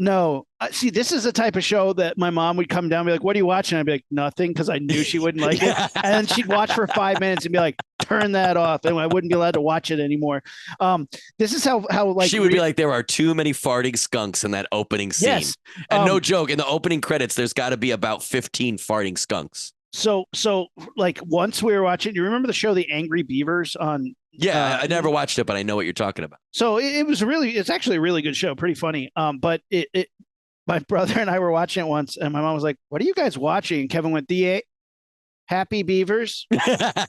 No, see, this is the type of show that my mom would come down and be like, what are you watching? I'd be like, nothing, because I knew she wouldn't like it. And then she'd watch for 5 minutes and be like, turn that off. And I wouldn't be allowed to watch it anymore. This is how she would be like, there are too many farting skunks in that opening scene. Yes. And no joke, in the opening credits, there's got to be about 15 farting skunks. So once we were watching, you remember the show The Angry Beavers on? Yeah, I never watched it, but I know what you're talking about. So it's actually a really good show, pretty funny. But my brother and I were watching it once, and my mom was like, "What are you guys watching?" And Kevin went, "The Happy Beavers," because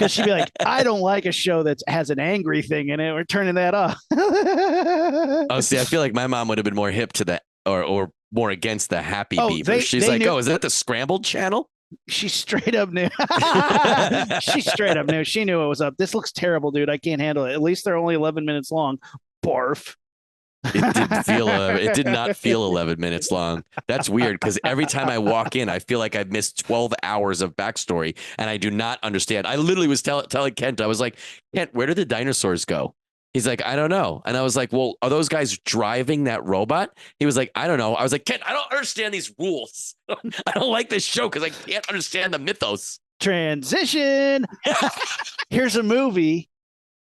she'd be like, "I don't like a show that has an angry thing in it. We're turning that off." Oh, see, I feel like my mom would have been more hip to that, or more against the Happy Beavers. She's like, "Oh, is that the Scrambled channel?" She straight up knew. She knew it was up. This looks terrible, dude. I can't handle it. At least they're only 11 minutes long. Barf. It did not feel 11 minutes long. That's weird, because every time I walk in, I feel like I've missed 12 hours of backstory, and I do not understand. I literally was telling Kent, I was like, Kent, where did the dinosaurs go? He's like, I don't know. And I was like, well, are those guys driving that robot? He was like, I don't know. I was like, Kent, I don't understand these rules. I don't like this show because I can't understand the mythos. Transition. Here's a movie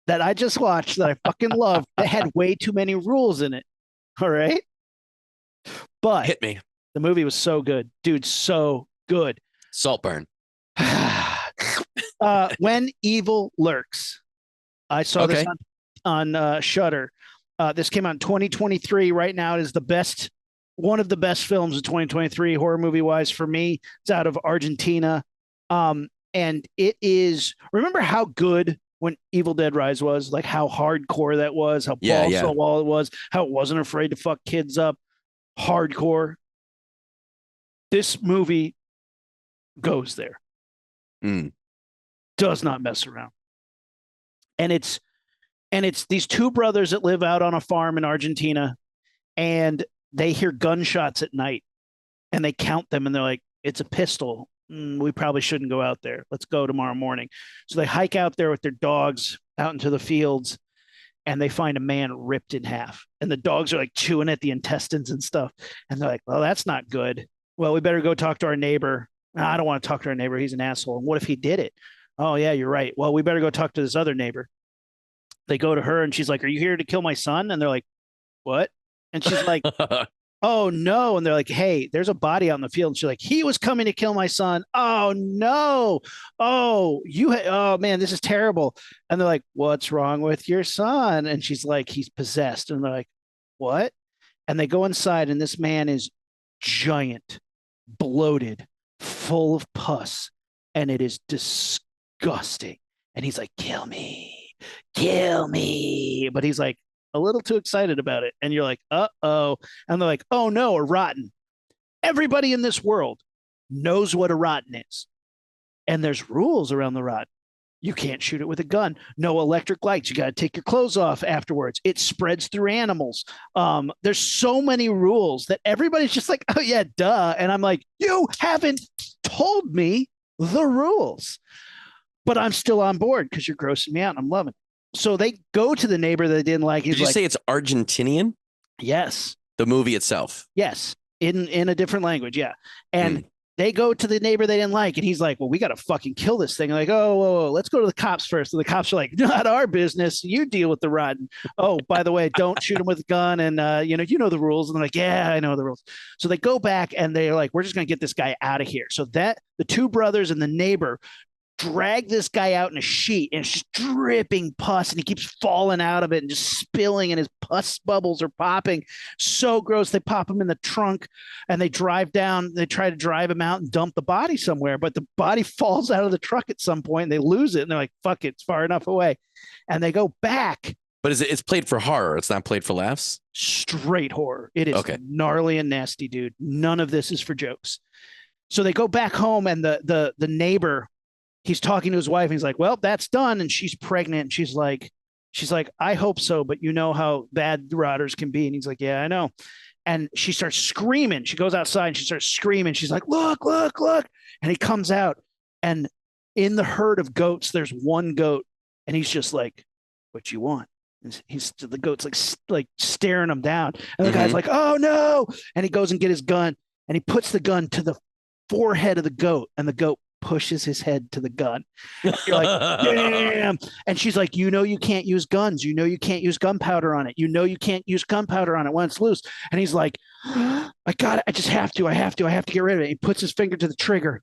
that I just watched that I fucking love that had way too many rules in it. All right. But hit me. The movie was so good. Dude, so good. Saltburn. When Evil Lurks. I saw this on Shudder. This came out in 2023. Right now, it is one of the best films of 2023 horror movie wise for me. It's out of Argentina, and it is. Remember how good when Evil Dead Rise was, like how hardcore that was, how balls to the wall it was, how it wasn't afraid to fuck kids up, hardcore. This movie goes there. Does not mess around, and it's these two brothers that live out on a farm in Argentina, and they hear gunshots at night, and they count them, and they're like, it's a pistol. We probably shouldn't go out there. Let's go tomorrow morning. So they hike out there with their dogs out into the fields, and they find a man ripped in half. And the dogs are like chewing at the intestines and stuff. And they're like, well, that's not good. Well, we better go talk to our neighbor. I don't want to talk to our neighbor. He's an asshole. And what if he did it? Oh, yeah, you're right. Well, we better go talk to this other neighbor. They go to her and she's like, are you here to kill my son? And they're like, what? And she's like, oh no. And they're like, hey, there's a body out in the field. And she's like, he was coming to kill my son. Oh no. Oh, oh man, this is terrible. And they're like, what's wrong with your son? And she's like, he's possessed. And they're like, what? And they go inside, and this man is giant, bloated, full of pus, and it is disgusting. And he's like, kill me. kill me. But he's like a little too excited about it. And you're like, uh-oh. And they're like, oh no, a rotten. Everybody in this world knows what a rotten is. And there's rules around the rotten. You can't shoot it with a gun. No electric lights. You got to take your clothes off afterwards. It spreads through animals. There's so many rules that everybody's just like, oh yeah, duh. And I'm like, you haven't told me the rules, but I'm still on board because you're grossing me out and I'm loving it. So they go to the neighbor that they didn't like. Did you say it's Argentinian? Yes. The movie itself. Yes. In a different language. Yeah. And they go to the neighbor they didn't like, and he's like, well, we got to fucking kill this thing. Like, oh, whoa, let's go to the cops first. And the cops are like, not our business. You deal with the rotten. Oh, by the way, don't shoot him with a gun. And, you know the rules. And they're like, yeah, I know the rules. So they go back and they're like, we're just going to get this guy out of here. So that the two brothers and the neighbor drag this guy out in a sheet, and it's just dripping pus, and he keeps falling out of it and just spilling, and his pus bubbles are popping. So gross. They pop him in the trunk and they drive down. They try to drive him out and dump the body somewhere, but the body falls out of the truck at some point and they lose it. And they're like, fuck it, it's far enough away. And they go back. But it's played for horror. It's not played for laughs. Straight horror. It is okay. Gnarly and nasty, dude. None of this is for jokes. So they go back home, and the neighbor, he's talking to his wife, and he's like, well, that's done. And she's pregnant. And she's like, I hope so, but you know how bad rotters can be. And he's like, yeah, I know. And she starts screaming. She goes outside and she starts screaming. She's like, look, look, look. And he comes out, and in the herd of goats, there's one goat, and he's just like, what you want? And the goat's like staring him down. And the guy's like, oh no. And he goes and get his gun, and he puts the gun to the forehead of the goat, and the goat pushes his head to the gun. You're like, damn. And she's like, you know, you can't use guns. You know, you can't use gunpowder on it. You know, you can't use gunpowder on it when it's loose. And he's like, I got it. I just have to. I have to get rid of it. He puts his finger to the trigger,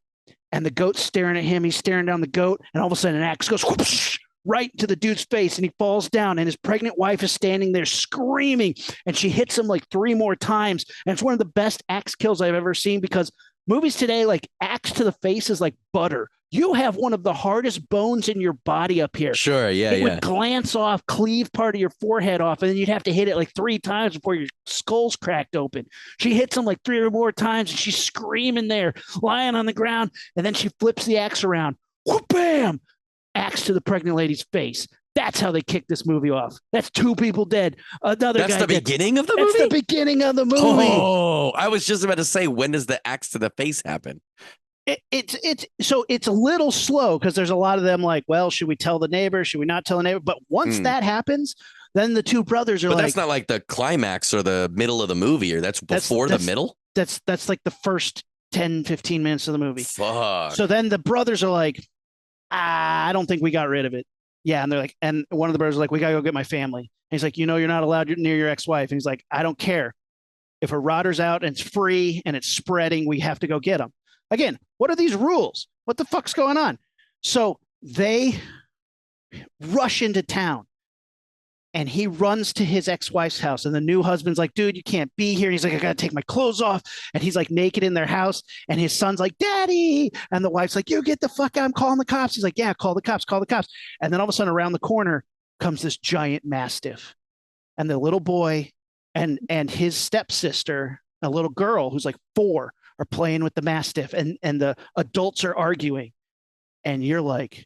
and the goat's staring at him. He's staring down the goat, and all of a sudden an axe goes whoosh, right into the dude's face, and he falls down, and his pregnant wife is standing there screaming, and she hits him like 3 more times. And it's one of the best axe kills I've ever seen, because movies today, like axe to the face is like butter. You have one of the hardest bones in your body up here. Sure, yeah, it would glance off, cleave part of your forehead off, and then you'd have to hit it like 3 times before your skull's cracked open. She hits him like 3 or more times, and she's screaming there, lying on the ground, and then she flips the axe around. Whoop, bam! Axe to the pregnant lady's face. That's how they kick this movie off. That's 2 people dead. Another That's guy the dead. beginning of the movie? That's the beginning of the movie. Oh, I was just about to say, when does the axe to the face happen? It's a little slow, because there's a lot of them like, well, should we tell the neighbor? Should we not tell the neighbor? But once that happens, then the 2 brothers are but like, that's not like the climax or the middle of the movie, or that's before the middle? That's like the first 10, 15 minutes of the movie. Fuck. So then the brothers are like, I don't think we got rid of it. Yeah. And they're like, and one of the brothers is like, we got to go get my family. And he's like, you know, you're not allowed near your ex-wife. And he's like, I don't care. If a rotter's out and it's free and it's spreading, we have to go get them. Again, what are these rules? What the fuck's going on? So they rush into town, and he runs to his ex-wife's house, and the new husband's like, dude, you can't be here. And he's like, I got to take my clothes off. And he's like naked in their house, and his son's like, daddy. And the wife's like, you get the fuck out. I'm calling the cops. He's like, yeah, call the cops. And then all of a sudden around the corner comes this giant mastiff, and the little boy and his stepsister, a little girl who's like 4, are playing with the mastiff, and the adults are arguing. And you're like,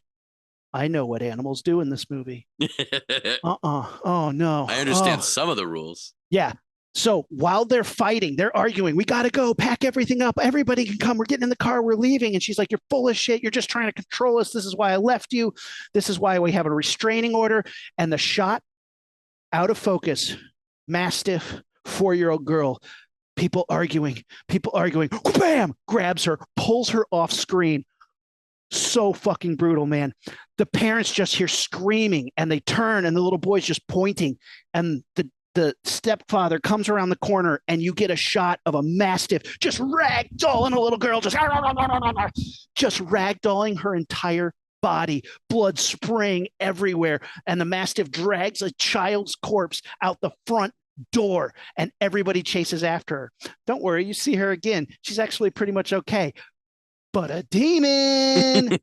I know what animals do in this movie. Oh, no. I understand some of the rules. Yeah. So while they're fighting, they're arguing. We got to go pack everything up. Everybody can come. We're getting in the car. We're leaving. And she's like, you're full of shit. You're just trying to control us. This is why I left you. This is why we have a restraining order. And the shot out of focus, mastiff, 4-year-old girl, people arguing, bam, grabs her, pulls her off screen. So fucking brutal, man. The parents just hear screaming, and they turn, and the little boy's just pointing, and the stepfather comes around the corner, and you get a shot of a mastiff just ragdolling a little girl, just ragdolling her entire body, blood spraying everywhere, and the mastiff drags a child's corpse out the front door, and everybody chases after her. Don't worry, you see her again. She's actually pretty much okay. But a demon.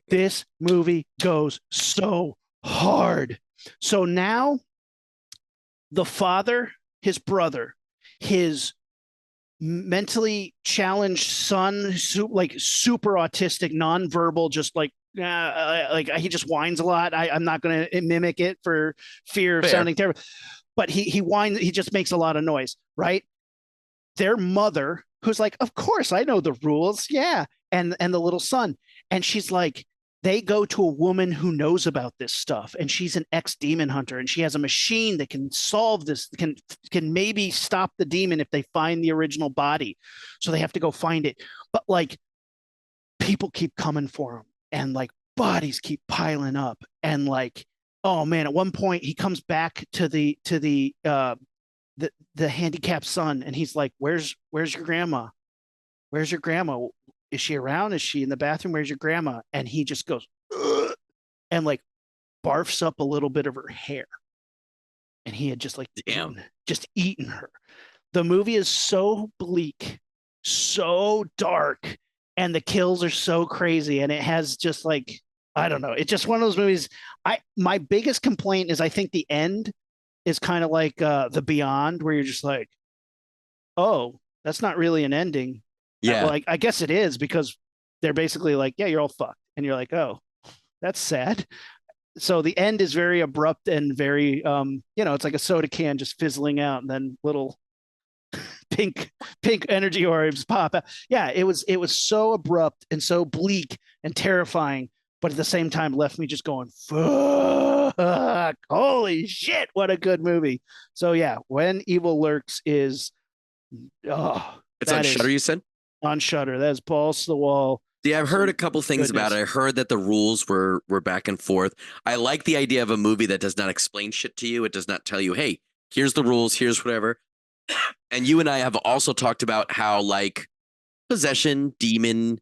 This movie goes so hard. So now the father, his brother, his mentally challenged son, like super autistic, nonverbal, just like he just whines a lot. I'm not going to mimic it for fear of Fair. sounding terrible, but he whines. He just makes a lot of noise, right? Their mother, who's like, of course I know the rules, yeah, and the little son, and she's like, they go to a woman who knows about this stuff, and she's an ex-demon hunter, and she has a machine that can solve this, can maybe stop the demon if they find the original body. So they have to go find it, but like people keep coming for him, and like bodies keep piling up, and like, oh man, at one point he comes back to the handicapped son, and he's like, where's your grandma? Where's your grandma? Is she around? Is she in the bathroom? Where's your grandma? And he just goes, ugh, and like barfs up a little bit of her hair, and he had just like eaten her. The movie is so bleak, so dark, and the kills are so crazy, and it has just like, I don't know, it's just one of those movies. My biggest complaint is I think the end is kind of like the Beyond, where you're just like, oh, that's not really an ending. Yeah. Like, I guess it is, because they're basically like, yeah, you're all fucked. And you're like, oh, that's sad. So the end is very abrupt and very, it's like a soda can just fizzling out, and then little pink energy orbs pop out. Yeah, it was so abrupt and so bleak and terrifying, but at the same time left me just going, fuck, holy shit, what a good movie. So yeah, When Evil Lurks is, it's on Shudder, you said? On Shudder. That is balls to the wall. Yeah, I've heard a couple things about it. I heard that the rules were back and forth. I like the idea of a movie that does not explain shit to you. It does not tell you, hey, here's the rules, here's whatever. And you and I have also talked about how, like, possession, demon,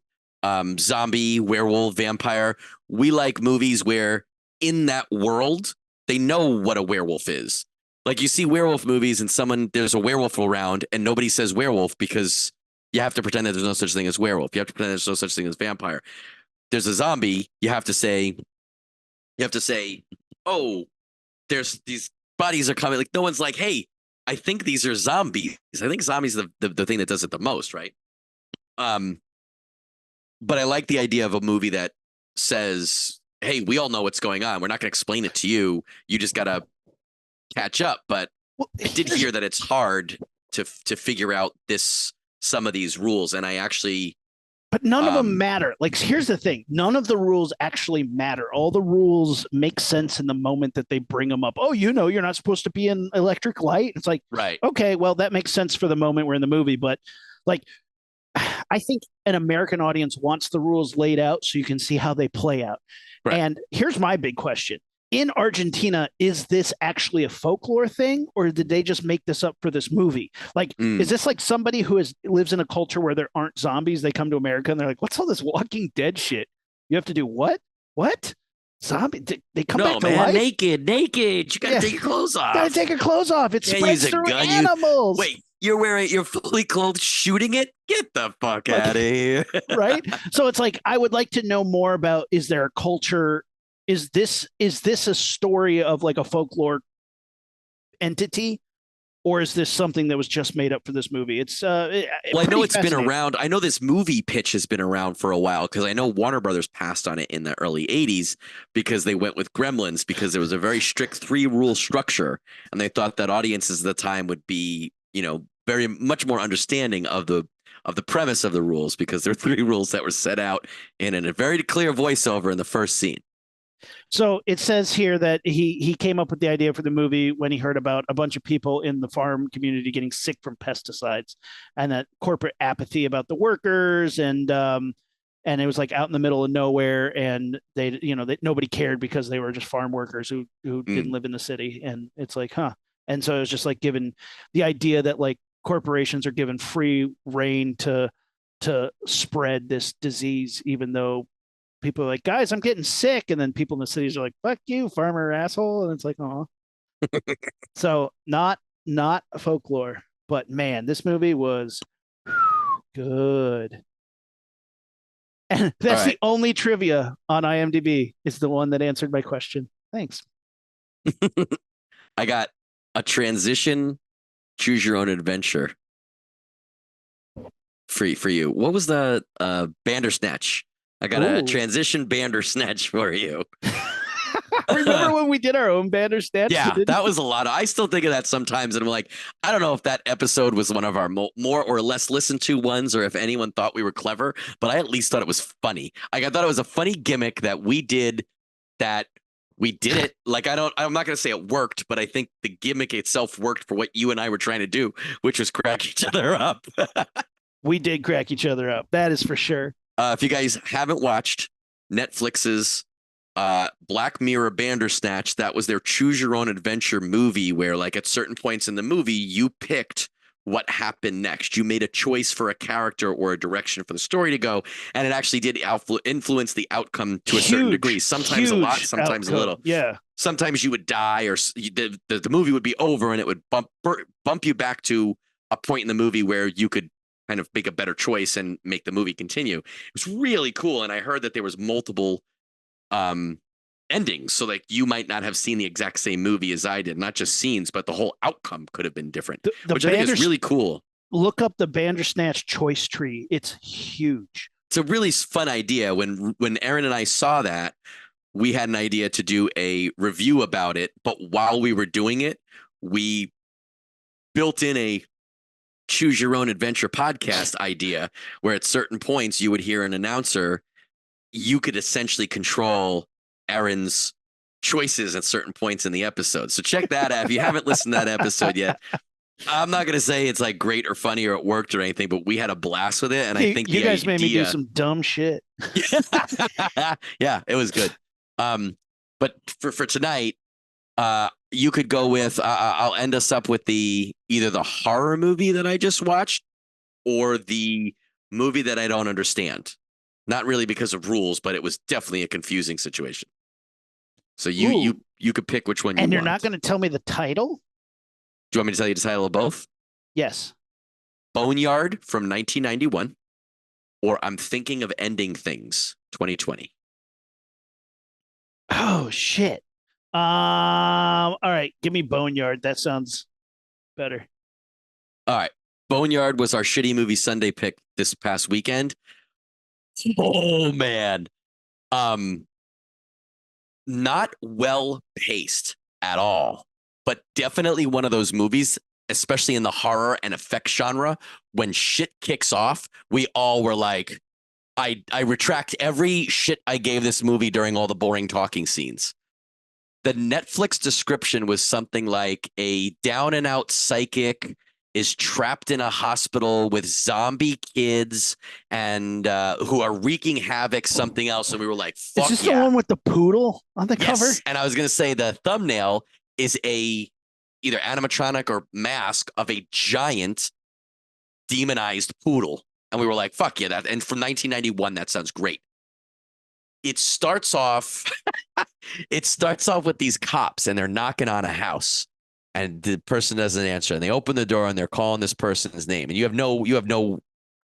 zombie, werewolf, vampire, we like movies where in that world they know what a werewolf is. Like, you see werewolf movies and there's a werewolf around and nobody says werewolf, because you have to pretend that there's no such thing as werewolf. You have to pretend there's no such thing as vampire. There's a zombie. You have to say, oh, there's these bodies are coming. Like, no one's like, hey, I think these are zombies. I think zombies are the thing that does it the most, right? But I like the idea of a movie that says, hey, we all know what's going on. We're not going to explain it to you. You just got to catch up. But I did hear that it's hard to figure out some of these rules. And I actually... But none of them matter. Like, here's the thing. None of the rules actually matter. All the rules make sense in the moment that they bring them up. Oh, you're not supposed to be in electric light. It's like, right. Okay, well, that makes sense for the moment we're in the movie. But like, I think an American audience wants the rules laid out so you can see how they play out. Right. And here's my big question. In Argentina, is this actually a folklore thing, or did they just make this up for this movie? Like, is this like somebody who lives in a culture where there aren't zombies? They come to America and they're like, what's all this Walking Dead shit? You have to do what? What? Zombie? They come back to life? Naked. You gotta take your clothes off. Gotta take your clothes off. It spreads through animals. Wait, you're fully clothed shooting it? Get the fuck out of here. Right? So it's like, I would like to know more about, is there a culture? Is this a story of like a folklore entity, or is this something that was just made up for this movie? It's well, I know it's been around. I know this movie pitch has been around for a while, because I know Warner Brothers passed on it in the early 80s because they went with Gremlins, because there was a very strict 3-rule structure, and they thought that audiences at the time would be, very much more understanding of the premise of the rules, because there are 3 rules that were set out in a very clear voiceover in the first scene. So it says here that he came up with the idea for the movie when he heard about a bunch of people in the farm community getting sick from pesticides, and that corporate apathy about the workers, and it was like out in the middle of nowhere, and nobody cared because they were just farm workers who didn't live in the city. And it's like, huh. And so it was just like given the idea that like corporations are given free reign to spread this disease, even though people are like, guys, I'm getting sick. And then people in the cities are like, fuck you, farmer asshole. And it's like, oh. So not folklore, but man, this movie was good. And that's the only trivia on IMDb, is the one that answered my question. Thanks. I got a transition, choose your own adventure for you. What was the Bandersnatch? I got a Ooh. transition Bandersnatch for you. Remember when we did our own Bandersnatch? Yeah, that was a lot. I still think of that sometimes, and I'm like, I don't know if that episode was one of our more or less listened to ones, or if anyone thought we were clever, but I at least thought it was funny. Like, I thought it was a funny gimmick that we did. That we did it. Like, I'm not going to say it worked, but I think the gimmick itself worked for what you and I were trying to do, which was crack each other up. We did crack each other up. That is for sure. If you guys haven't watched Netflix's Black Mirror Bandersnatch, that was their choose your own adventure movie where, like, at certain points in the movie, you picked what happened next. You made a choice for a character or a direction for the story to go, and it actually did influence the outcome to a certain degree. Sometimes a lot, sometimes a little. Yeah. Sometimes you would die, or the movie would be over, and it would bump you back to a point in the movie where you could kind of make a better choice and make the movie continue. It was really cool, and I heard that there was multiple endings, so like you might not have seen the exact same movie as I did, not just scenes, but the whole outcome could have been different, which I think is really cool. Look up the Bandersnatch choice tree. It's huge. It's a really fun idea. When Aaron and I saw that, we had an idea to do a review about it, but while we were doing it, we built in a choose your own adventure podcast idea where at certain points you would hear an announcer. You could essentially control Aaron's choices at certain points in the episode. So check that out. If you haven't listened to that episode yet, I'm not going to say it's like great or funny or it worked or anything, but we had a blast with it. And I think you guys made me do some dumb shit. Yeah, it was good. But for tonight, you could go with, I'll end us up with either the horror movie that I just watched or the movie that I don't understand. Not really because of rules, but it was definitely a confusing situation. So you could pick which one you want. And you're not going to tell me the title? Do you want me to tell you the title of both? Yes. Boneyard from 1991, or I'm Thinking of Ending Things 2020. Oh, shit. All right. Give me Boneyard. That sounds better. All right. Boneyard was our shitty movie Sunday pick this past weekend. Oh, man. Not well paced at all, but definitely one of those movies, especially in the horror and effects genre, when shit kicks off, we all were like, I retract every shit I gave this movie during all the boring talking scenes. The Netflix description was something like a down and out psychic is trapped in a hospital with zombie kids and who are wreaking havoc, something else. And we were like, fuck, is this the one with the poodle on the cover? And I was going to say the thumbnail is either animatronic or mask of a giant demonized poodle. And we were like, fuck yeah, that. And from 1991, that sounds great. It starts off with these cops and they're knocking on a house. And the person doesn't answer, and they open the door and they're calling this person's name, and you have no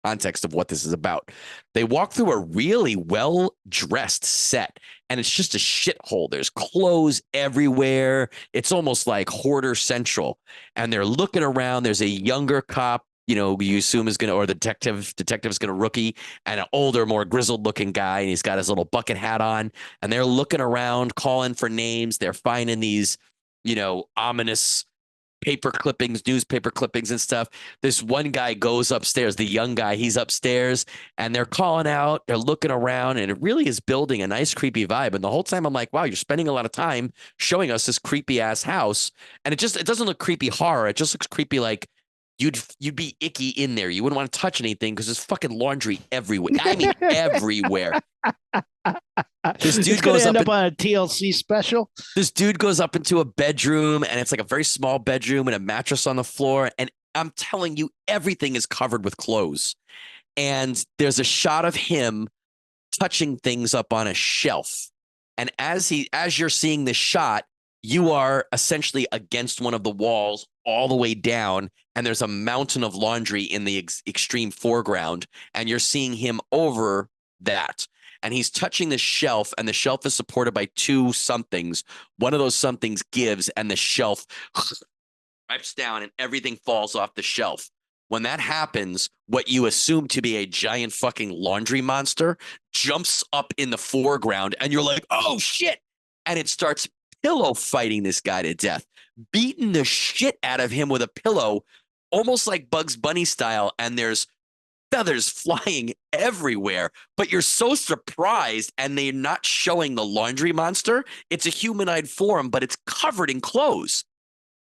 context of what this is about. They walk through a really well-dressed set, and it's just a shithole. There's clothes everywhere. It's almost like Hoarder Central, and they're looking around. There's a younger cop, you assume is gonna, or the detective's gonna rookie, and an older, more grizzled-looking guy, and he's got his little bucket hat on, and they're looking around, calling for names. They're finding these ominous newspaper clippings and stuff. This one guy goes upstairs, the young guy, he's upstairs, and they're calling out, they're looking around, and it really is building a nice creepy vibe. And the whole time I'm like, wow, you're spending a lot of time showing us this creepy ass house. And it doesn't look creepy horror. It just looks creepy like you'd be icky in there. You wouldn't want to touch anything because there's fucking laundry everywhere. I mean, everywhere. This dude goes up on a TLC special. This dude goes up into a bedroom, and it's like a very small bedroom and a mattress on the floor. And I'm telling you, everything is covered with clothes. And there's a shot of him touching things up on a shelf. And as you're seeing this shot, you are essentially against one of the walls all the way down, and there's a mountain of laundry in the extreme foreground, and you're seeing him over that. and he's touching the shelf, and the shelf is supported by two somethings. One of those somethings gives, and the shelf wipes down, and everything falls off the shelf. When that happens, what you assume to be a giant fucking laundry monster jumps up in the foreground, and you're like, oh shit. And it starts pillow fighting this guy to death, beating the shit out of him with a pillow, almost like Bugs Bunny style. And there's feathers flying everywhere, but you're so surprised, and they're not showing the laundry monster. It's a humanoid form, but it's covered in clothes.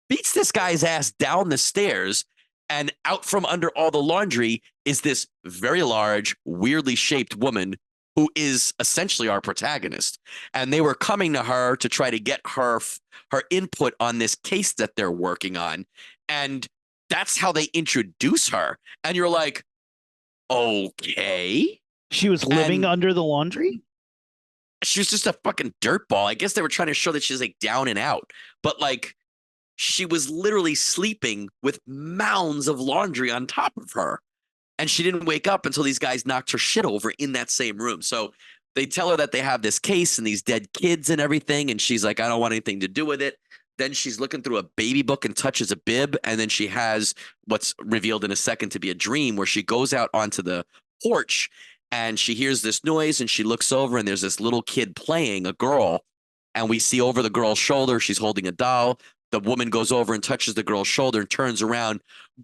Beats this guy's ass down the stairs, and out from under all the laundry is this very large, weirdly shaped woman who is essentially our protagonist. And they were coming to her to try to get her input on this case that they're working on. And that's how they introduce her. And you're like, okay. She was living under the laundry? She was just a fucking dirtball. I guess they were trying to show that she's like down and out. But like, she was literally sleeping with mounds of laundry on top of her. And she didn't wake up until these guys knocked her shit over in that same room. So they tell her that they have this case and these dead kids and everything. And she's like, I don't want anything to do with it. Then she's looking through a baby book and touches a bib. And then she has what's revealed in a second to be a dream, where she goes out onto the porch and she hears this noise, and she looks over, and there's this little kid playing, a girl. And we see over the girl's shoulder, she's holding a doll. The woman goes over and touches the girl's shoulder and turns around.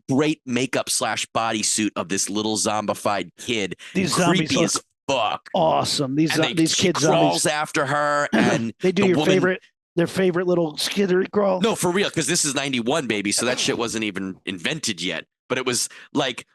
Great makeup / bodysuit of this little zombified kid. These creepy zombies as fuck. Awesome. These kids crawls zombies after her, and they do their favorite little skittery crawl. No, for real, because this is 91, baby. So that shit wasn't even invented yet. But it was like,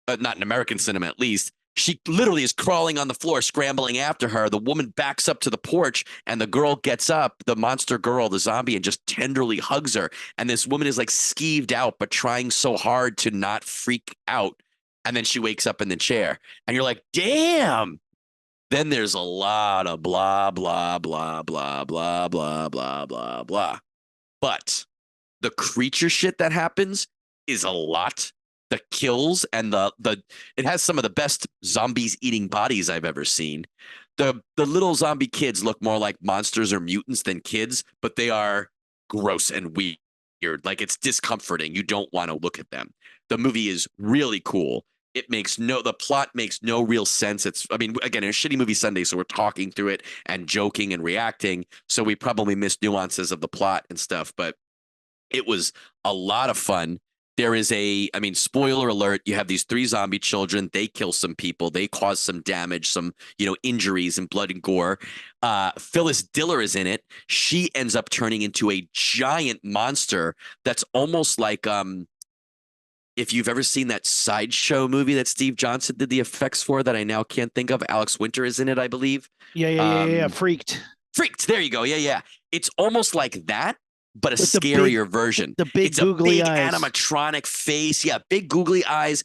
not in American cinema at least. She literally is crawling on the floor, scrambling after her. The woman backs up to the porch, and the girl gets up, the monster girl, the zombie, and just tenderly hugs her. And this woman is like skeeved out, but trying so hard to not freak out. And then she wakes up in the chair, and you're like, damn. Then there's a lot of blah, blah, blah, blah, blah, blah, blah, blah, blah. But the creature shit that happens is a lot. The kills and it has some of the best zombies eating bodies I've ever seen. The little zombie kids look more like monsters or mutants than kids, but they are gross and weird. Like, it's discomforting. You don't want to look at them. The movie is really cool. The plot makes no real sense. Again, a shitty movie Sunday, so we're talking through it and joking and reacting. So we probably missed nuances of the plot and stuff, but it was a lot of fun. There is spoiler alert, you have these 3 zombie children. They kill some people. They cause some damage, some, injuries and blood and gore. Phyllis Diller is in it. She ends up turning into a giant monster that's almost like, if you've ever seen that Sideshow movie that Steve Johnson did the effects for that I now can't think of. Alex Winter is in it, I believe. Yeah. Freaked. There you go. Yeah. It's almost like that, but a scarier version. The big googly eyes. Animatronic face. Yeah, big googly eyes.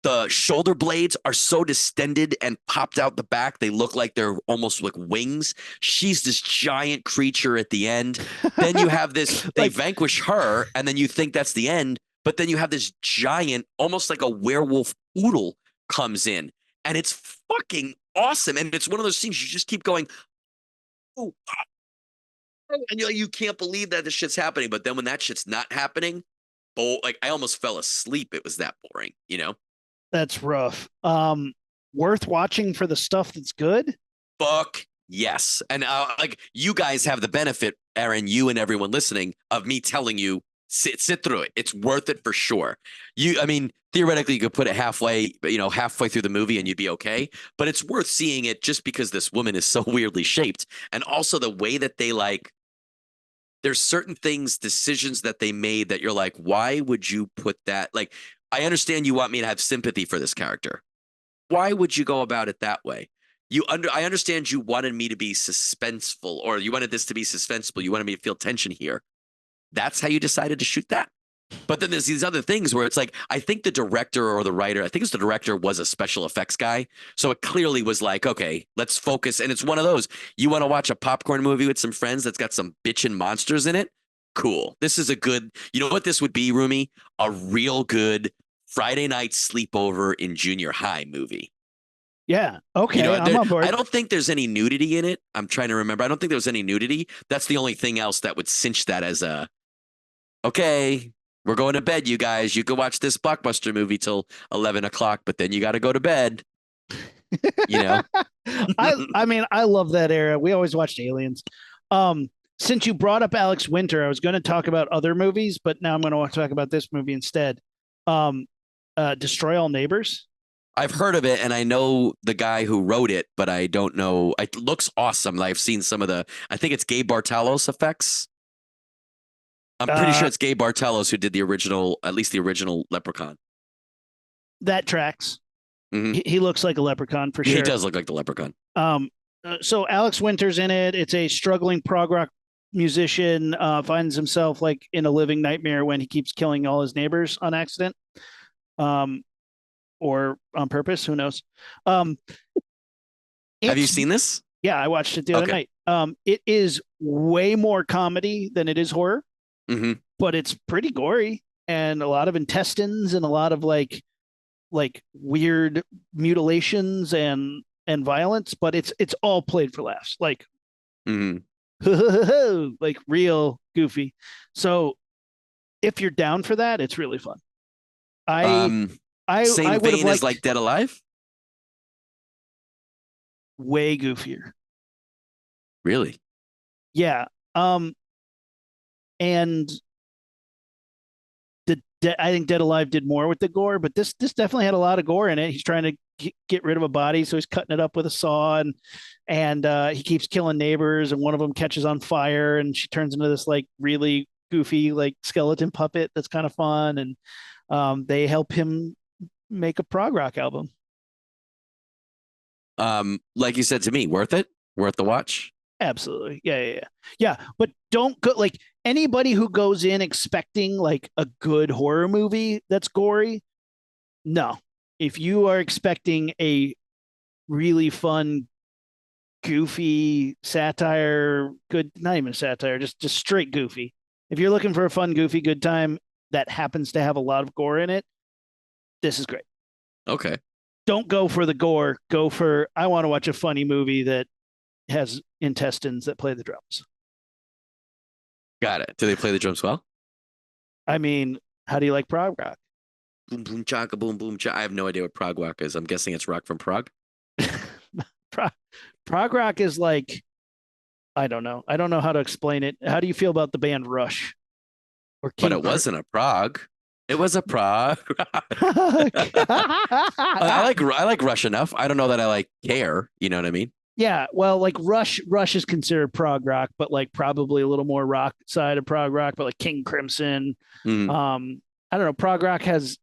The shoulder blades are so distended and popped out the back. They look like they're almost like wings. She's this giant creature at the end. Then you have this, they vanquish her, and then you think that's the end. But then you have this giant, almost like a werewolf poodle comes in. And it's fucking awesome. And it's one of those scenes you just keep going, oh, and you can't believe that this shit's happening. But then when that shit's not happening, I almost fell asleep. It was that boring, That's rough. Worth watching for the stuff that's good? Fuck yes. And you guys have the benefit, Aaron, you and everyone listening, of me telling you, sit through it. It's worth it for sure. Theoretically, you could put it halfway through the movie and you'd be okay. But it's worth seeing it just because this woman is so weirdly shaped. And also the way that they there's certain decisions that they made that you're like, why would you put that? Like, I understand you want me to have sympathy for this character. Why would you go about it that way? I understand you wanted me to be suspenseful, or you wanted this to be suspenseful. You wanted me to feel tension here. That's how you decided to shoot that. But then there's these other things where it's like, I think the director or the writer, I think it's the director, was a special effects guy. So it clearly was like, okay, let's focus. And it's one of those, you want to watch a popcorn movie with some friends that's got some bitchin' monsters in it? Cool. This is a good, you know what this would be, Rumi? A real good Friday night sleepover in junior high movie. Yeah. You Okay. know, I'm on I board. don't think there's any nudity in it. I'm trying to remember. I don't think there was any nudity. That's the only thing else that would cinch that as a okay. We're going to bed, you guys. You can watch this blockbuster movie till 11 o'clock, but then you got to go to bed. You know. I mean, I love that era. We always watched Aliens. Um, since you brought up Alex Winter, I was going to talk about other movies, but now I'm going to talk about this movie instead. Um, Destroy All Neighbors. I've heard of it and I know the guy who wrote it, but I don't know. It looks awesome. I've seen some of the, I think it's Gabe Bartalos effects. I'm pretty sure Uh, it's Gabe Bartalos who did the original, at least the original Leprechaun. that tracks. Mhm. He looks like a leprechaun for Yeah, sure. he does look like the Leprechaun. So Alex Winter's in it. It's a struggling prog rock musician, finds himself like in a living nightmare when he keeps killing all his neighbors on accident, um, or on purpose. Who knows? Um, Have you it's seen this? Yeah, I watched it the other Okay. night. It is way more comedy than it is horror, Hmm. but it's pretty gory and a lot of intestines and a lot of like weird mutilations and violence, but it's all played for laughs, like Hmm. like real goofy. So if you're down for that, it's really fun. I I Same would have vein as liked like Dead Alive? way goofier. Really? Yeah. And I think Dead Alive did more with the gore, but this definitely had a lot of gore in it. He's trying to get rid of a body, so he's cutting it up with a saw, and he keeps killing neighbors, and one of them catches on fire, and she turns into this like really goofy like skeleton puppet that's kind of fun, and they help him make a prog rock album. Like you said to me, worth it? Worth the watch? Absolutely. Yeah. But don't go like anybody who goes in expecting like a good horror movie that's gory. No. If you are expecting a really fun, goofy satire, good, not even satire, just straight goofy. If you're looking for a fun, goofy, good time that happens to have a lot of gore in it, this is great. Okay. Don't go for the gore. Go for, I want to watch a funny movie that has intestines that play the drums. Got it. Do they play the drums well? I mean, how do you like prog rock? Boom, boom, chaka, boom, boom, chaka. I have no idea what prog rock is. I'm guessing it's rock from Prague. Prog rock is like, I don't know. I don't know how to explain it. How do you feel about the band Rush or But King? it wasn't a Prague. It was a Prague. I like Rush enough. I don't know that I like care. You know what I mean? Yeah, well, like Rush is considered prog rock, but like probably a little more rock side of prog rock, but like King Crimson. Mm. I don't know. Prog rock has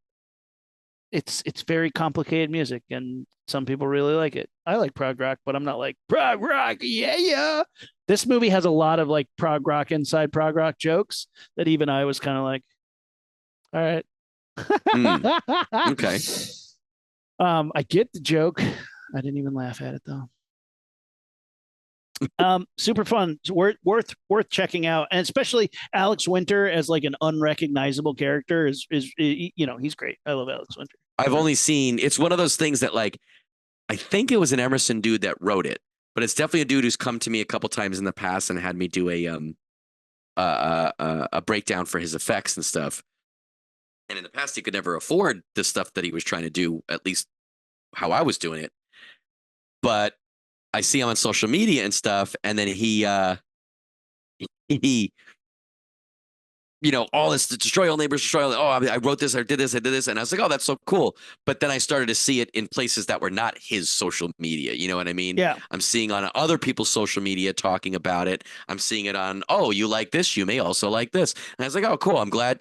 it's very complicated music, and some people really like it. I like prog rock, but I'm not like prog rock. Yeah. This movie has a lot of like prog rock inside prog rock jokes that even I was kind of like, all right. Okay. I get the joke. I didn't even laugh at it though. Super fun. It's worth checking out, and especially Alex Winter as like an unrecognizable character is he's great. I love Alex Winter. I've only seen it's one of those things that like I think it was an Emerson dude that wrote it, but it's definitely a dude who's come to me a couple times in the past and had me do a breakdown for his effects and stuff. And in the past, he could never afford the stuff that he was trying to do, at least how I was doing it. But I see him on social media and stuff, and then he all this to destroy all neighbors, destroy all. Oh, I wrote this, I did this, and I was like, oh, that's so cool. But then I started to see it in places that were not his social media. You know what I mean? Yeah. I'm seeing on other people's social media talking about it. I'm seeing it on, oh, you like this, you may also like this. And I was like, oh, cool. I'm glad.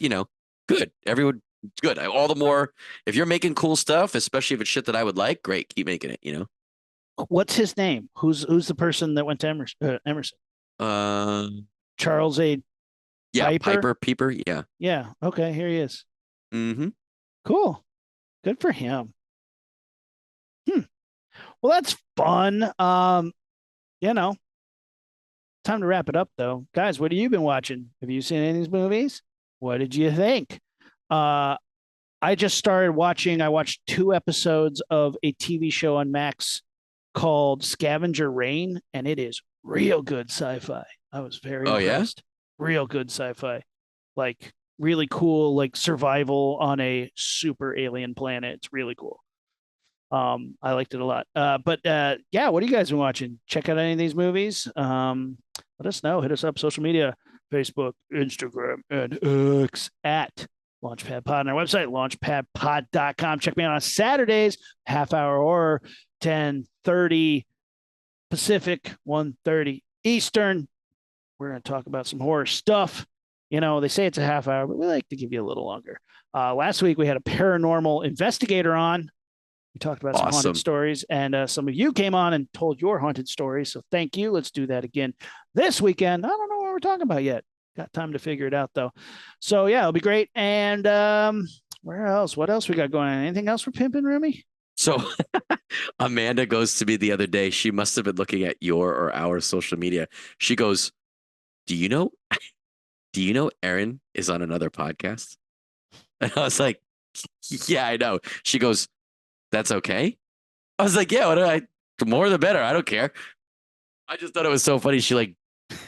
Good. Everyone, good. All the more if you're making cool stuff, especially if it's shit that I would like, great, keep making it. What's his name? Who's the person that went to Emerson? Charles A. Yeah, Piper? Peeper. Yeah. Yeah. Okay. Here he is. Mm-hmm. Cool. Good for him. Well, that's fun. Time to wrap it up though. Guys, what have you been watching? Have you seen any of these movies? What did you think? I just started watching. I watched 2 episodes of a TV show on Max called Scavenger Reign, and it is real good sci-fi. I was very Oh yeah. impressed. Real good sci-fi, like really cool, like survival on a super alien planet. It's really cool. I liked it a lot. But yeah, what are you guys been watching? Check out any of these movies. Let us know. Hit us up social media, Facebook, Instagram, and X at Launchpad Pod on our website, launchpadpod.com. Check me out on Saturdays, half hour horror, 10:30 Pacific, 1:30 Eastern. We're going to talk about some horror stuff. You know, they say it's a half hour, but we like to give you a little longer. Last week we had a paranormal investigator on. We talked about some haunted stories, and some of you came on and told your haunted stories. So thank you. Let's do that again this weekend. I don't know what we're talking about yet. Got time to figure it out though. So yeah, it'll be great. And where else? What else we got going on? Anything else for pimping, Rumi? So Amanda goes to me the other day. She must have been looking at your or our social media. She goes, do you know Aaron is on another podcast? And I was like, yeah, I know. She goes, that's okay. I was like, yeah, the more the better. I don't care. I just thought it was so funny. She like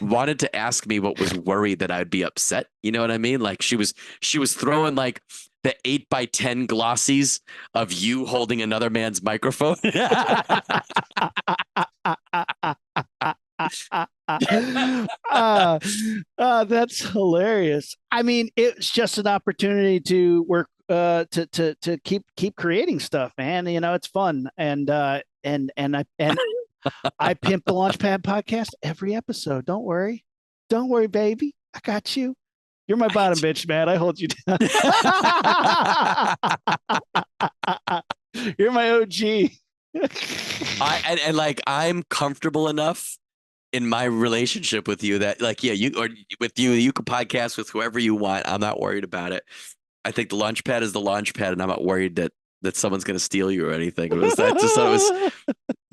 wanted to ask me, but was worried that I'd be upset. You know what I mean? Like she was throwing like the 8x10 glossies of you holding another man's microphone. That's hilarious. I mean, it's just an opportunity to work to keep creating stuff, man. You know, it's fun. And I pimp the Launchpad podcast every episode. Don't worry, baby. I got you. You're my bottom bitch, man. I hold you down. You're my OG. And like I'm comfortable enough in my relationship with you that like, yeah, you can podcast with whoever you want. I'm not worried about it. I think the Launchpad is the Launchpad, and I'm not worried that someone's going to steal you or anything. I just thought it was,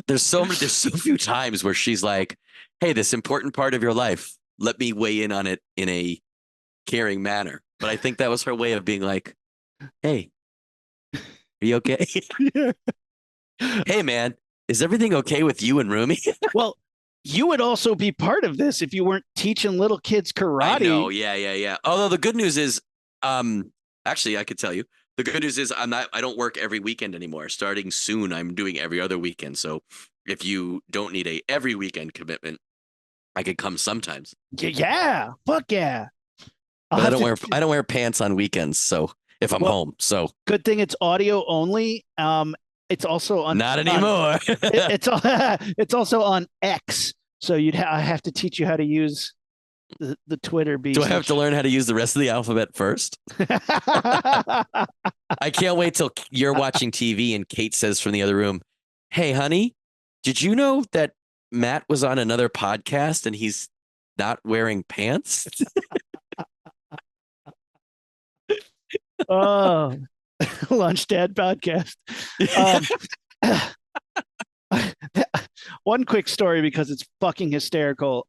there's so few times where she's like, hey, this important part of your life, let me weigh in on it in a caring manner. But I think that was her way of being like, hey, are you okay? Yeah. Hey, man, is everything okay with you and Rumi? Well, you would also be part of this if you weren't teaching little kids karate. I know, yeah. Although the good news is, actually, I could tell you, the good news is I don't work every weekend anymore. Starting soon, I'm doing every other weekend. So if you don't need a every weekend commitment, I could come sometimes. Yeah, fuck yeah. But I don't wear pants on weekends. So if I'm home, so good thing it's audio only. It's also on not anymore. It's also on X. So I have to teach you how to use the Twitter beast. Do I have to learn how to use the rest of the alphabet first? I can't wait till you're watching TV and Kate says from the other room, hey, honey, did you know that Matt was on another podcast and he's not wearing pants? Oh, Lunch Dad podcast. One quick story because it's fucking hysterical.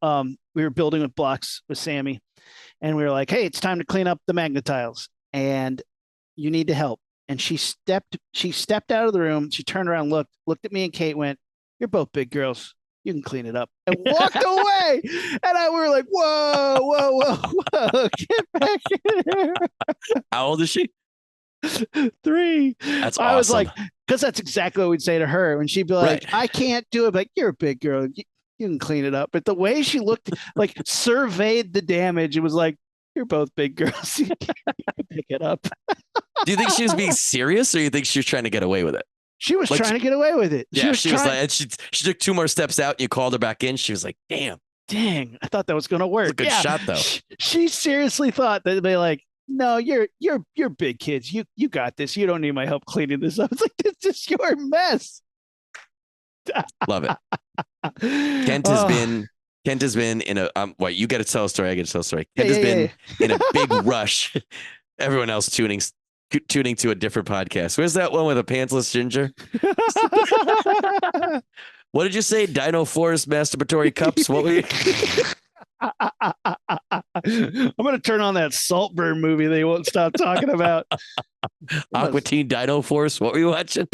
We were building with blocks with Sammy, and we were like, hey, it's time to clean up the magnet tiles, and you need to help. And she stepped out of the room. She turned around, looked at me and Kate, went, you're both big girls. You can clean it up, and walked away. And we were like, whoa, get back in here. How old is she? 3. That's awesome. I was like, because that's exactly what we'd say to her. And she'd be like, right. I can't do it. Like, you're a big girl. You can clean it up. But the way she looked, like, surveyed the damage, it was like, you're both big girls. You can pick it up. Do you think she was being serious, or you think she was trying to get away with it? She was trying to get away with it. Yeah, she was like, and she took 2 more steps out, and you called her back in. She was like, dang, I thought that was going to work. Good shot, though. She seriously thought that they'd be like, no, you're big kids. You got this. You don't need my help cleaning this up. It's like, this is your mess. Love it. Kent has been in a you got to tell a story. I got to tell a story. Kent has been in a big rush. Everyone else tuning to a different podcast. Where's that one with a pantsless ginger? What did you say? Dino Forest masturbatory cups? What were you? I'm going to turn on that Saltburn movie they won't stop talking about. Aqua Teen Dino Force. What were you watching?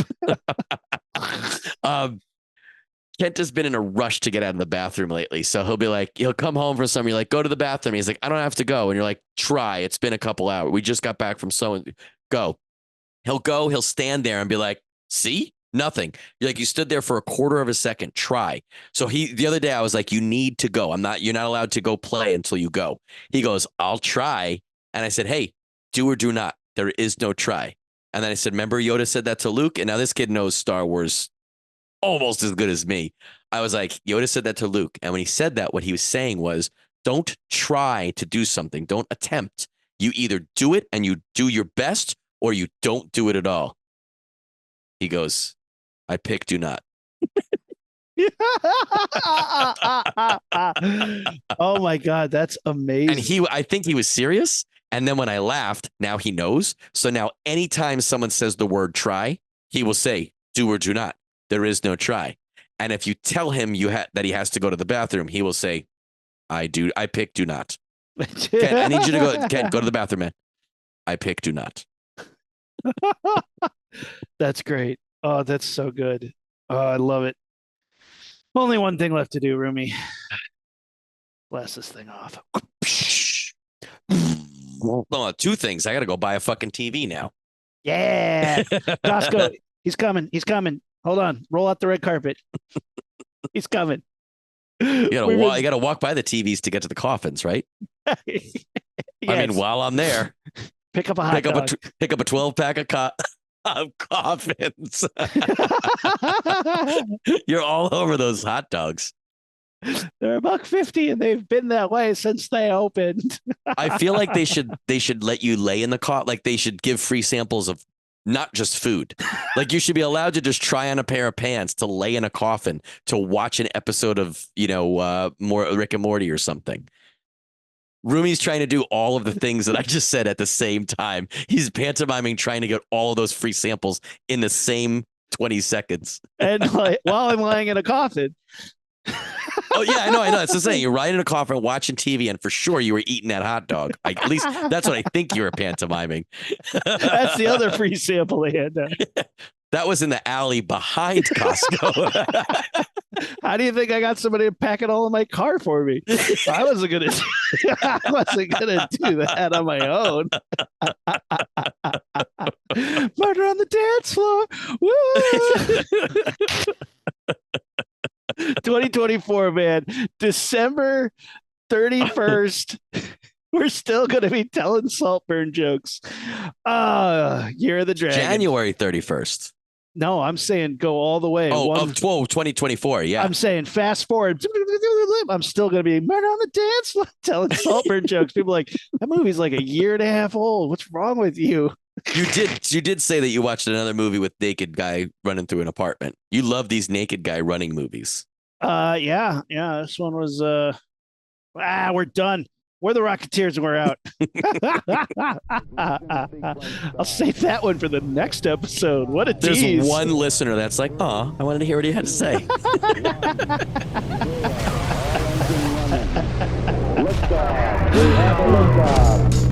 Kent has been in a rush to get out of the bathroom lately. So he'll come home from somewhere. You're like, go to the bathroom. He's like, I don't have to go. And you're like, try. It's been a couple hours. We just got back from go. He'll stand there and be like, see, nothing. You're like, you stood there for a quarter of a second. Try. So the other day I was like, you need to go. You're not allowed to go play until you go. He goes, I'll try. And I said, hey, do or do not. There is no try. And then I said, remember Yoda said that to Luke? And now this kid knows Star Wars almost as good as me. I was like, Yoda said that to Luke. And when he said that, what he was saying was, don't try to do something. Don't attempt. You either do it and you do your best, or you don't do it at all. He goes, I pick do not. Oh my God, that's amazing. And I think he was serious. And then when I laughed, now he knows. So now anytime someone says the word try, he will say, do or do not. There is no try. And if you tell him that he has to go to the bathroom, he will say, I pick do not. Kent, I need you to go. Kent, go to the bathroom, man. I pick do not. That's great. Oh, that's so good. Oh, I love it. Only one thing left to do, Rumi. Blast this thing off. Oh, two things. I got to go buy a fucking TV now. Yeah. Costco. He's coming. He's coming. Hold on. Roll out the red carpet. He's coming. You gotta walk by the TVs to get to the coffins, right? Yes. I mean, while I'm there, pick up a hot dog. Pick up a 12-pack of coffins. You're all over those hot dogs. They're $1.50, and they've been that way since they opened. I feel like they should let you lay in the coffin. Like they should give free samples of not just food. Like you should be allowed to just try on a pair of pants, to lay in a coffin, to watch an episode of, more Rick and Morty or something. Rumi's trying to do all of the things that I just said at the same time. He's pantomiming trying to get all of those free samples in the same 20 seconds. And while I'm lying in a coffin. Oh, yeah, I know. It's the same. You're riding in a coffin, watching TV, and for sure you were eating that hot dog. At least that's what I think you were pantomiming. That's the other free sample they had there. That was in the alley behind Costco. How do you think I got somebody to pack it all in my car for me? I wasn't gonna do that on my own. Murder on the dance floor. Woo! 2024, man. December 31st. We're still going to be telling Saltburn jokes. Year of the Dragon. January 31st. No, I'm saying go all the way. Of 2024. Yeah. I'm saying fast forward. I'm still going to be murder on the dance floor telling Saltburn jokes. People are like, that movie's like a year and a half old. What's wrong with you? You did say that you watched another movie with naked guy running through an apartment. You love these naked guy running movies. Yeah. This one was we're done. We're the Rocketeers and we're out. I'll save that one for the next episode. What a tease. There's one listener that's like, I wanted to hear what he had to say. Liftoff. We have a liftoff.